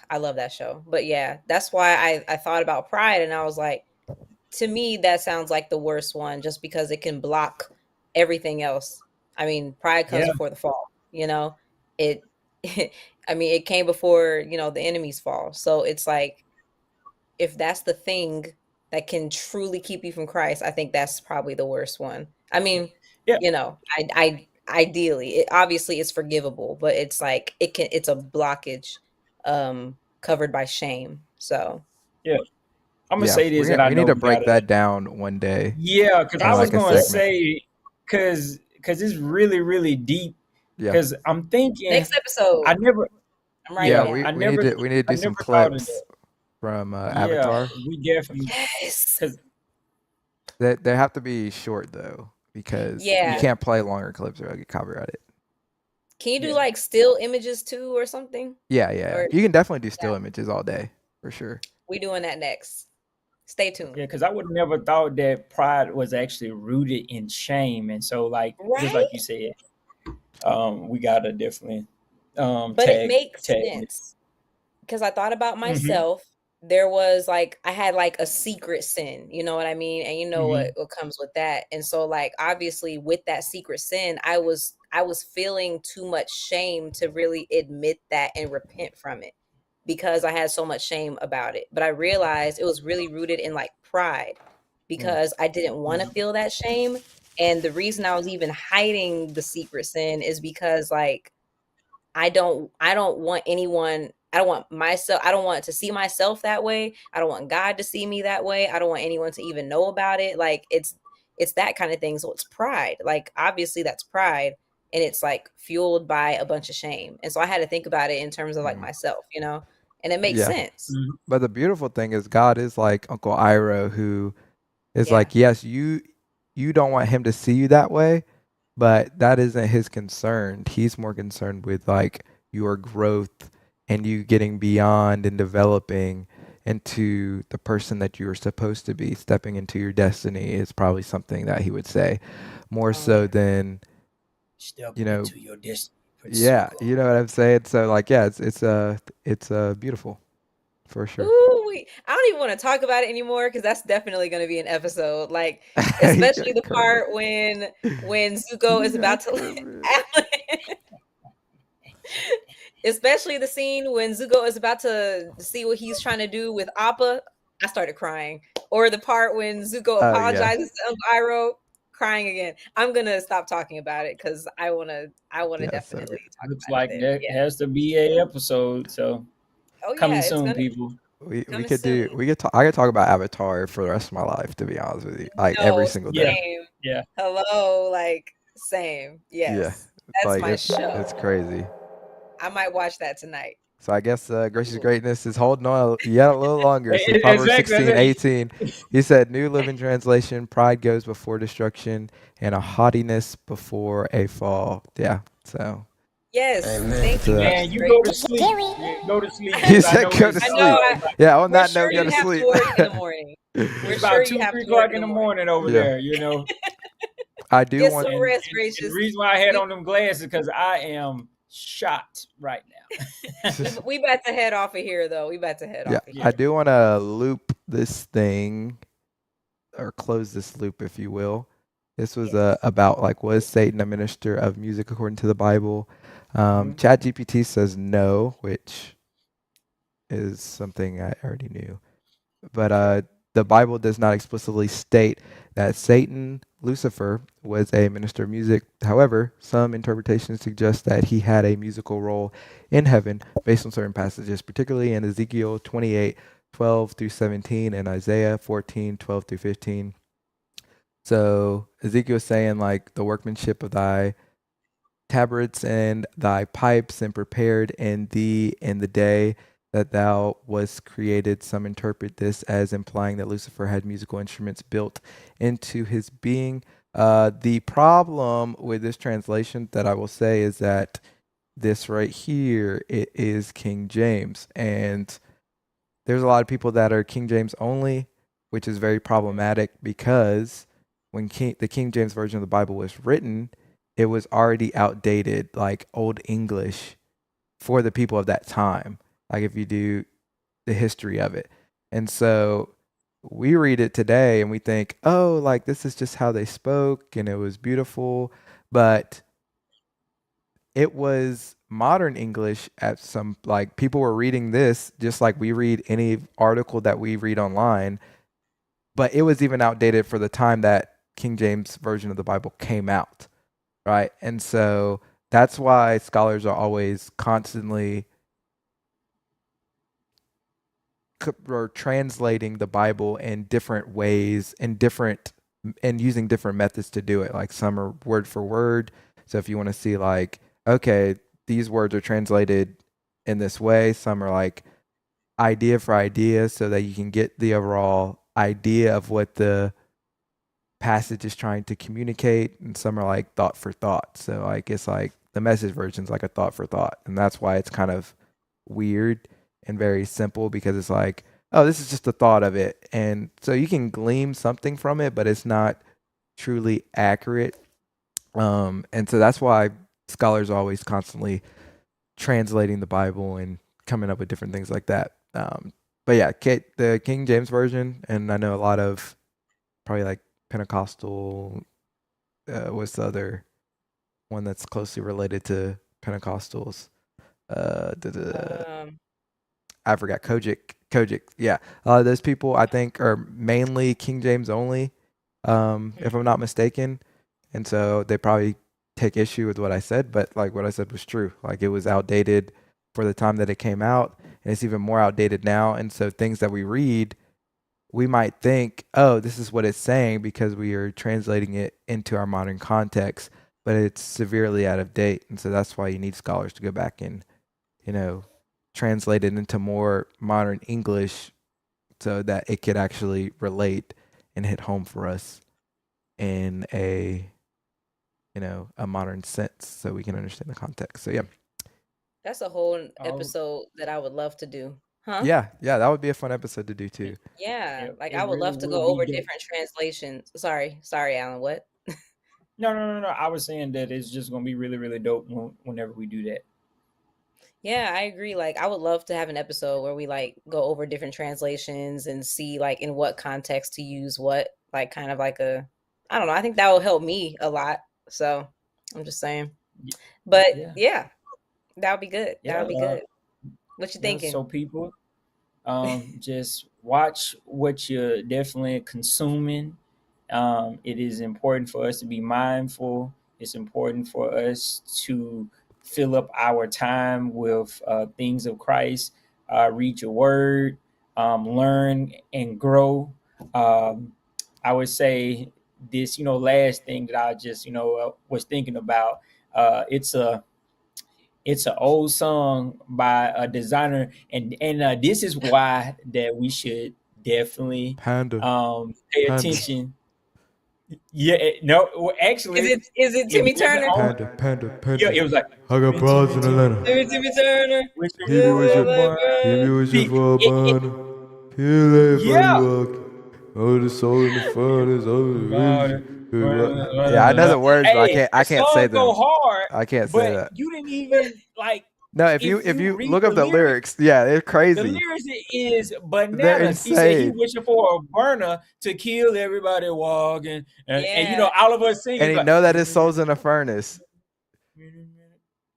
I love that show. But yeah, that's why I thought about Pride, and I was like, to me, that sounds like the worst one, just because it can block everything else. I mean, Pride comes Yeah, before the fall. It. I mean, it came before the enemy's fall. So it's like, if that's the thing that can truly keep you from Christ, I think that's probably the worst one. I mean, yeah, I ideally, it obviously it's forgivable, but it's like it's a blockage covered by shame. So, yeah. I'm gonna Yeah, say this, and I we need know to we break gotta. that down one day Yeah, because in I was like a gonna segment. say, because it's really really deep. Yeah. Because I'm thinking, next episode, I never, I'm writing Yeah, it yeah, we, down. I we need never, to we need to I do some never thought of clips that. from Yeah, Avatar. we definitely, Yes. because They have to be short though, because you Yeah. yeah, can't play longer clips or it'll get copyrighted. Can you do yeah, like still images too or something? Yeah, yeah, yeah. Or You can definitely do yeah, still images all day for sure. we doing that next. Stay tuned. yeah. Because I would never thought that pride was actually rooted in shame, and so like just Right? like you said, we gotta definitely But it tag makes tag it. sense. Because I thought about Mm-hmm. myself. There was like I had like a secret sin, you know what I mean? And you know Mm-hmm. what comes with that. And so like obviously with that secret sin, I was feeling too much shame to really admit that and repent from it, because I had so much shame about it. But I realized it was really rooted in like pride, Mm, because I didn't want to Mm-hmm. feel that shame. And the reason I was even hiding the secret sin is because like I don't want anyone, I don't want myself, I don't want to see myself that way. I don't want God to see me that way. I don't want anyone to even know about it. Like it's that kind of thing. So it's pride. Like obviously that's pride, and it's like fueled by a bunch of shame. And so I had to think about it in terms of like mm. myself. And it makes Yeah. sense. But the beautiful thing is God is like Uncle Iroh, who is Yeah. like, yes, you don't want him to see you that way, but that isn't his concern. He's more concerned with like your growth and you getting beyond and developing into the person that you are supposed to be. Stepping into your destiny is probably something that he would say more Oh yeah. so than, you Stepping know, into your destiny, Prince yeah, Zuko. you know what I'm saying? So like, yeah, it's beautiful for sure. Ooh, I don't even want to talk about it anymore, because that's definitely going to be an episode. Like, You especially got the Kermit. part when Zuko is You about got to Kermit. Alan, especially the scene when Zuko is about to see what he's trying to do with Appa. I started crying. Or the part when Zuko Oh yeah. apologizes to Uncle Iroh, crying again. I'm gonna stop talking about it because I wanna Yeah, so definitely good. talk Looks about it like then. that Yeah. has to be a episode. So Oh coming yeah, it's soon, gonna people. We coming could soon. do we could talk I could talk about Avatar for the rest of my life, to be honest with you. Like every No, single Yeah, day. same. yeah. Hello, like same. Yeah. Yes. That's Like my show. it's crazy. I might watch that tonight. So I guess Gracious Greatness is holding on yet a little longer. So Proverbs Exactly. 16:18, he said, New Living Translation, pride goes before destruction and a haughtiness before a fall. Yeah. So Yes. Thank it's you, a Man, Gracious you Great. go to sleep. You go to sleep he because I said know go to it's I know sleep. I Yeah, on we're that note, sure go you to have sleep. to work in the morning. We're it's about sure you two, have three to work o'clock in in the the morning. morning over Yeah. there. You know, I do Get some want rest, and the Gracious. reason why I had We on them glasses because I am shot right now. we about to head off of here though. We about to head yeah, off of Yeah. I here. do want to loop this thing or close this loop, if you will. This was Yes. about like, was Satan a minister of music according to the Bible? Mhm. ChatGPT says no, which is something I already knew. But Okay. the Bible does not explicitly state that Satan, Lucifer, was a minister of music. However, some interpretations suggest that he had a musical role in heaven based on certain passages, particularly in Ezekiel 28:12 through 17 and Isaiah 14:12 through 15. So Ezekiel is saying like the workmanship of thy tabrets and thy pipes and prepared in thee in the day that thou wast created. Some interpret this as implying that Lucifer had musical instruments built into his being. The problem with this translation that I will say is that this right here, it is King James, and there's a lot of people that are King James only, which is very problematic because when the King James version of the Bible was written, it was already outdated, like Old English for the people of that time. like if you do the history of it. And so we read it today and we think, oh, like this is just how they spoke and it was beautiful. But it was modern English at some, like people were reading this just like we read any article that we read online, but it was even outdated for the time that King James version of the Bible came out, right? And so that's why scholars are always constantly or translating the Bible in different ways and using different methods to do it. Like some are word for word. So if you want to see like, okay, these words are translated in this way, some are like idea for idea so that you can get the overall idea of what the passage is trying to communicate, and some are like thought for thought. So like it's like the message version is like a thought for thought, and that's why it's kind of weird and very simple because it's like, oh, this is just the thought of it, and so you can glean something from it, but it's not truly accurate. And so that's why scholars are always constantly translating the Bible and coming up with different things like that. But yeah, the King James version, and I know a lot of probably like Pentecostal. What's the other one that's closely related to Pentecostals? Um, I forgot. Kojic. Yeah, those people I think are mainly King James only, if I'm not mistaken, and so they probably take issue with what I said. But like what I said was true. Like it was outdated for the time that it came out, and it's even more outdated now. And so things that we read, we might think, oh, this is what it's saying because we are translating it into our modern context, but it's severely out of date. And so that's why you need scholars to go back and, translate it into more modern English so that it could actually relate and hit home for us in a modern sense so we can understand the context. So yeah. that's a whole Oh, episode that I would love to do. Huh? Yeah, that would be a fun episode to do too. Yeah, it, like it I would really love to would go be over dope. different translations. Sorry, Alan. What? No. I was saying that it's just gonna be really, really dope whenever we do that. Yeah, I agree. Like I would love to have an episode where we like go over different translations and see like in what context to use what, like kind of like I don't know. I think that will help me a lot. So I'm just saying. Y- But Yeah, yeah, that would be good. That yeah, would be good. What you yeah. thinking? So people, just watch what you're definitely consuming. It is important for us to be mindful. It's important for us to fill up our time with things of Christ. Read your word, learn and grow. Um, I would say this, last thing that I just, was thinking about. It's an old song by a designer, and this is why that we should definitely Panda. pay Panda. attention. Yeah, no, well, Is actually, it it Timmy wasn't Turner? on. Yeah, Panda. it was like I got Timmy, broads Timmy, in Timmy, Atlanta. Timmy Turner. wish Hit me you with were your, born. hit me with your See, full bun. Feel everybody yeah. walking. Oh, the soul in the fun is over the ridge. Yeah, I know Hey, the words, but I the can't say song go them. hard, I can't say but that. you didn't even like. No, if If you you read look up the the lyrics, lyrics, yeah, they're the crazy. lyrics is They're bananas. He said he insane. wishing for a burner to kill everybody walking, and Yeah. all of us singing And you like. know that his soul's in a furnace. Yeah,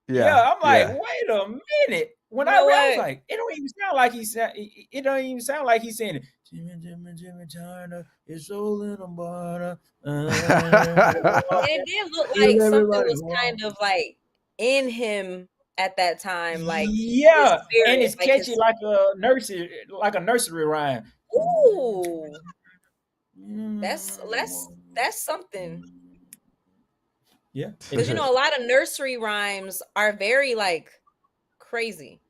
Yeah, I'm like, yeah. wait a minute. When You I know read, I was what? like, it don't even sound like he said. It don't even sound like he's saying it. Jimmy Turner, his soul in a burner. And it did look Kill like something everybody was who kind walking. of like in him at that time, like his Yeah, and spirit, it's like catchy his like a nursery rhyme. ooh, that's something. Yeah, it Because is. a lot of nursery rhymes are very like crazy.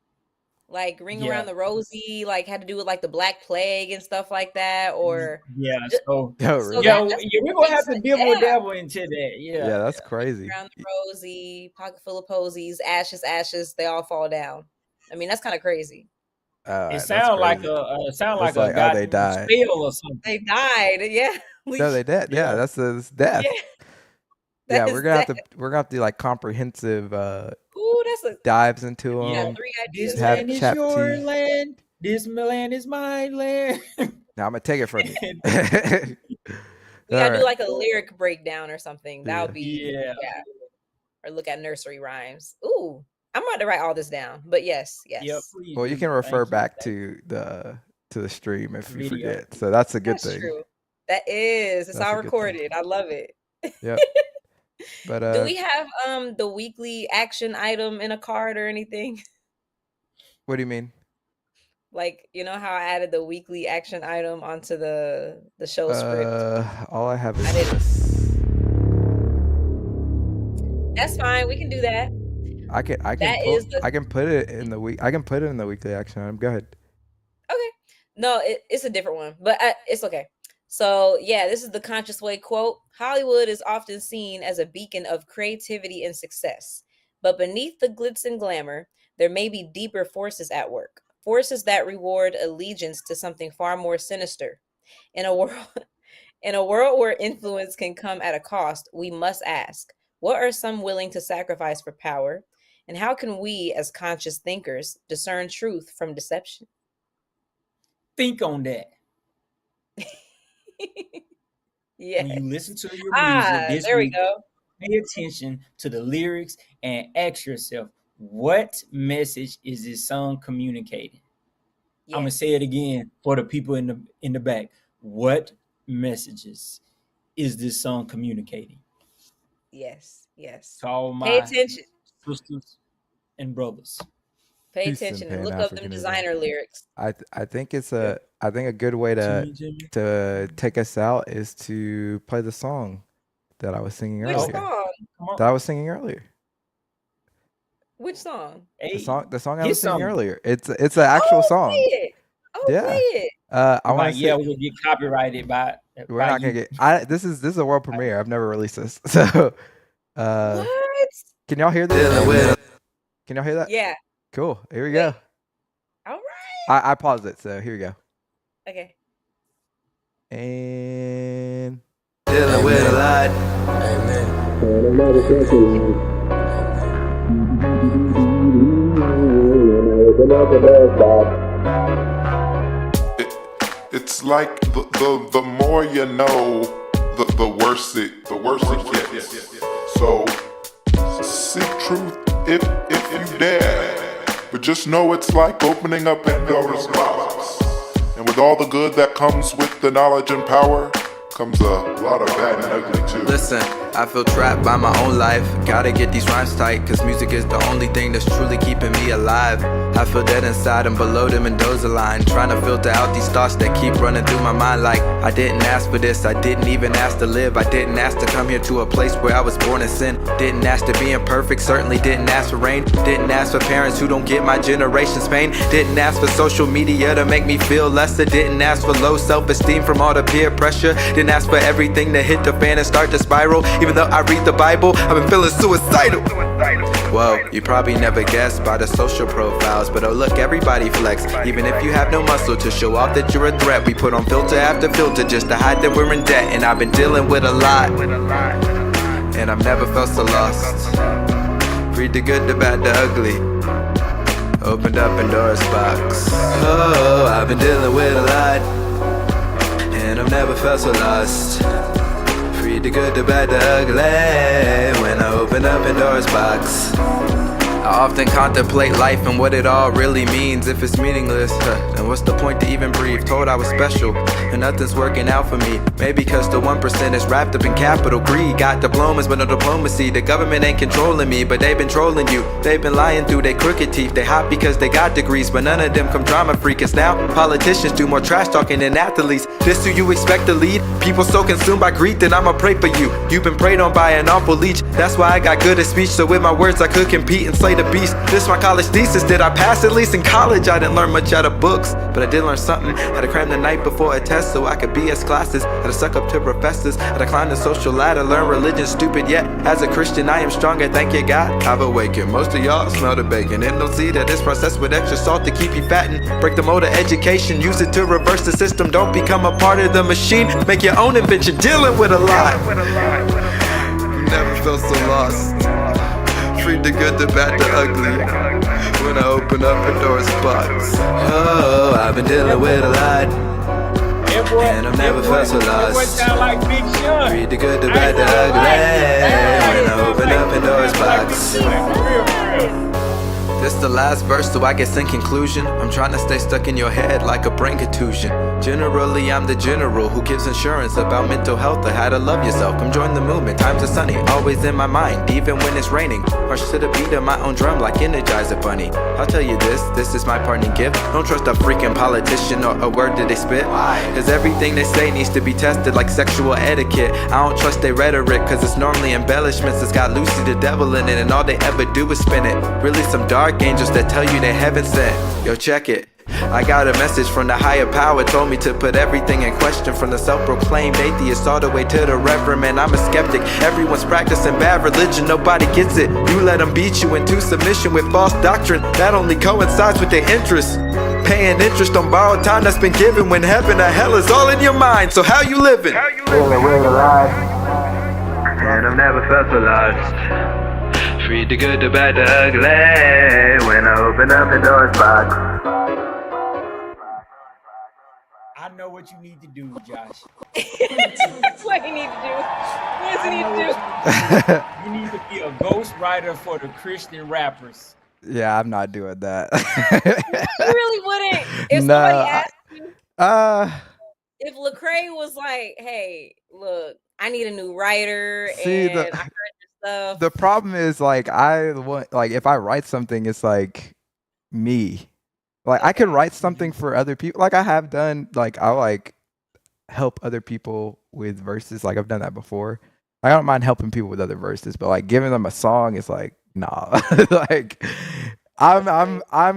Like Ring Yeah, Around the Rosie, like had to do with like the Black Plague and stuff like that, or yeah. ju- So Oh, so really? yeah, that's we're what gonna makes have to it. Yeah, dabble into that. Yeah, Yeah, that's yeah. crazy. Around the Rosie, Pocket Full of Posies, Ashes, they all fall down. I mean, that's kind of crazy. It That's sound like crazy. a sound It's like a like, oh, they goddamn died. spell or something. They died. Yeah, No, they dead. Yeah, Yeah. that's death. yeah, Yeah, that is that. we're gonna have to do like comprehensive Ooh, that's a dives into Yeah. them. 3 This ideas. Have land is chapter. your land. This land is my land. Now I'm gonna take it from you. We gotta All do right. like a lyric breakdown or something. That would be Yeah. Or look at nursery rhymes. Ooh, I'm about to write all this down. But yes. Yep. Please Well, you do. can refer Thank you. back Thank you. to the stream if you Video. forget. So that's a good That's thing. true. That is. It's That's all a good thing. recorded. I love it. Yep. But Do we have the weekly action item in a card or anything? what do you mean? Like, you know how I added the weekly action item onto the show script? All I have is I didn't. this. That's fine. We can do that. I can put it in the week. I can put it in the weekly action item. Go ahead. Okay. No, it's a different one, but it's okay. So, yeah, this is the Conscious Way quote. Hollywood is often seen as a beacon of creativity and success. But beneath the glitz and glamour, there may be deeper forces at work. Forces that reward allegiance to something far more sinister. In a world where influence can come at a cost, we must ask, what are some willing to sacrifice for power? And how can we, as conscious thinkers, discern truth from deception? Think on that. Yeah. When you listen to your music this there we week, go. pay attention to the lyrics and ask yourself, what message is this song communicating? I'm gonna say it again for the people in the back. What messages is this song communicating? Yes, yes. To all Pay my attention. sisters and brothers. Pay Peace and attention and pain, look up them Africanism. designer lyrics. I think a good way to take us out is to play the song that I was singing Which earlier. song? That I was singing earlier. Which song? The song I His was singing song. earlier. It's an actual song. Play it. Yeah. Play it. I want to we're gonna get copyrighted by. we're not gonna get. This is a world premiere. I've never released this. So, What? can y'all hear this? Can y'all hear that? Yeah. Cool. Here we go. All right. I paused it, so here we go. Okay. And Dealing with a lot. It's like the more you know, the worse it gets. So seek truth if you dare, but just know it's like opening up Pandora's box. And with all the good that comes with the knowledge and power, comes a lot of bad and ugly too. Listen, I feel trapped by my own life. Gotta get these rhymes tight, cause music is the only thing that's truly keeping me alive. I feel dead inside and below the Mendoza line, trying to filter out these thoughts that keep running through my mind like I didn't ask for this, I didn't even ask to live, I didn't ask to come here to a place where I was born in sin. Didn't ask to be imperfect, certainly didn't ask for rain. Didn't ask for parents who don't get my generation's pain. Didn't ask for social media to make me feel lesser. Didn't ask for low self-esteem from all the peer pressure. Didn't ask for everything to hit the fan and start to spiral. Even though I read the Bible, I've been feeling suicidal. Whoa, you probably never guessed by the social profiles, but oh look, everybody flex. Even if you have no muscle to show off that you're a threat, we put on filter after filter just to hide that we're in debt. And I've been dealing with a lot, and I've never felt so lost. Read the good, the bad, the ugly. Opened up Pandora's box. Oh, I've been dealing with a lot, and I've never felt so lost. Read the good, the bad, the ugly. When I open up Pandora's box, I often contemplate life and what it all really means. If it's meaningless, then what's the point to even breathe? Told I was special, and nothing's working out for me. Maybe cause the 1% is wrapped up in capital greed. Got diplomas but no diplomacy. The government ain't controlling me, but they've been trolling you. They've been lying through their crooked teeth. They hot because they got degrees, but none of them come drama free. Cause now politicians do more trash talking than athletes. This who you expect to lead? People so consumed by greed that I'ma pray for you. You've been preyed on by an awful leech. That's why I got good at speech, so with my words I could compete and slay the beast. This my college thesis. Did I pass? At least in college I didn't learn much out of books, but I did learn something. Had to cram the night before a test so I could BS classes. Had to suck up to professors. Had to climb the social ladder. Learn religion stupid, yet as a Christian I am stronger, thank you God. I've awakened. Most of y'all smell the bacon and don't see that it's processed with extra salt to keep you fattened. Break the mold of education, use it to reverse the system. Don't become a part of the machine, make your own invention. Dealing with a lot, never felt so lost. Read the good, the bad, the ugly. When I open up Pandora's box. Oh, I've been dealing with a lot. And I've never felt so lost. Like Big Sean. Read the good, the bad, the ugly. When I open up Pandora's box. This the last verse, so I guess in conclusion, I'm trying to stay stuck in your head like a brain contusion. Generally, I'm the general who gives insurance about mental health or how to love yourself. Come join the movement, times are sunny, always in my mind, even when it's raining. March to the beat of my own drum like Energizer Bunny. I'll tell you this is my parting gift. Don't trust a freaking politician or a word that they spit. Cause everything they say needs to be tested like sexual etiquette. I don't trust their rhetoric, cause it's normally embellishments. It's got Lucy the devil in it, and all they ever do is spin it. Really some dark angels that tell you they heaven sent. Yo, check it. I got a message from the higher power, told me to put everything in question, from the self-proclaimed atheist all the way to the reverend. Man, I'm a skeptic. Everyone's practicing bad religion, nobody gets it. You let them beat you into submission with false doctrine that only coincides with their interests. Paying interest on borrowed time that's been given, when heaven or hell is all in your mind. So how you living? Feeling way alive, and I've never felt so lost. Read the good, the bad, the ugly. When I open up Pandora's box. I know what you need to do, Josh. What you need to do? What does he need to do? You need to be a ghostwriter for the Christian rappers. Yeah, I'm not doing that. You really wouldn't. If No, somebody asked you, if if Lecrae was like, "Hey, look, I need a new writer, See, and I heard your stuff." the problem is like I want like if I write something, it's like me. Like I could write something for other people. Like I have done. Like I like help other people with verses. Like I've done that before. I don't mind helping people with other verses, but like giving them a song is like nah. Like I'm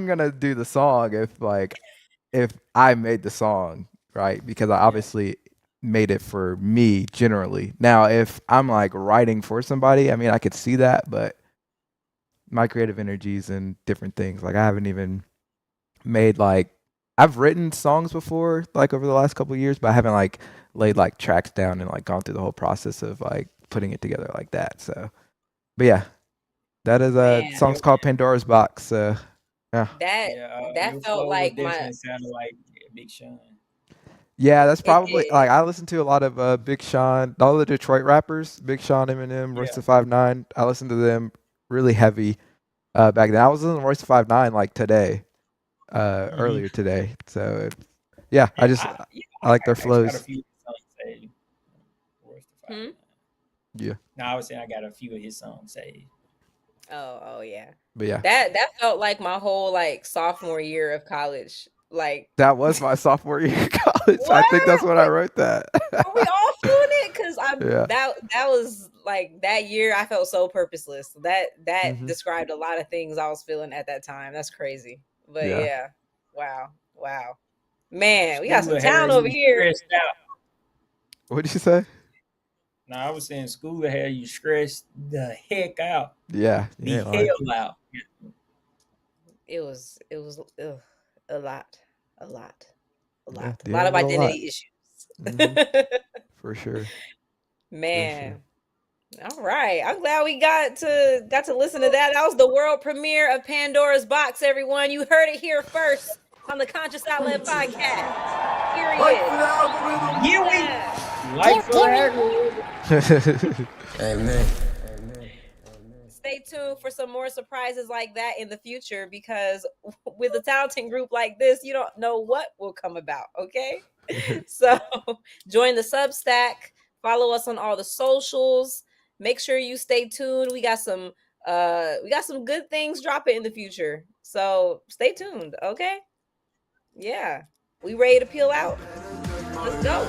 gonna do the song if I made the song, right? Because I obviously made it for me generally. Now, if I'm like writing for somebody, I mean, I could see that, but my creative energies and different things. Like I haven't even made like I've written songs before, like over the last couple of years, but I haven't like laid like tracks down and like gone through the whole process of like putting it together like that. So, but yeah, that is a Man. song's called Pandora's Box. So yeah. That your felt flow like definitely my. sounded like Big Sean. Yeah, that's probably did. like I listen to a lot of Big Sean, all the Detroit rappers, Big Sean, Eminem, Royce the 5'9". I listened to them really heavy back then. I was listening to Royce the 5'9" like today, earlier today. So yeah, I like their flows. Got a few songs saved. Yeah, No, I was saying I got a few of his songs saved. Oh yeah. but yeah, That felt like my whole like sophomore year of college. Like, that was my sophomore year of college. I think that's when I wrote that. are we all feeling it? Because Yeah. that was like that year. I felt so purposeless. That Mhm. described a lot of things I was feeling at that time. That's crazy. But Yeah. yeah, wow, man, we got some School town had over you here. stressed out. What did you say? No, I was saying school had you stressed the heck out. Yeah, The yeah, like, hell out. It was ugh, a lot, Yeah, a lot dealing of with a lot. identity issues. Mhm. For sure. Man. All right. I'm glad we got to listen to that. That was the world premiere of Pandora's Box, everyone. You heard it here first on the Conscious Outlet Podcast. Period. Yeah. Like for the Amen. Stay tuned for some more surprises like that in the future, because with a talented group like this, you don't know what will come about, okay? So join the Substack, follow us on all the socials. Make sure you stay tuned. We got some good things dropping in the future. So stay tuned, okay? Yeah. We ready to peel out? Let's go.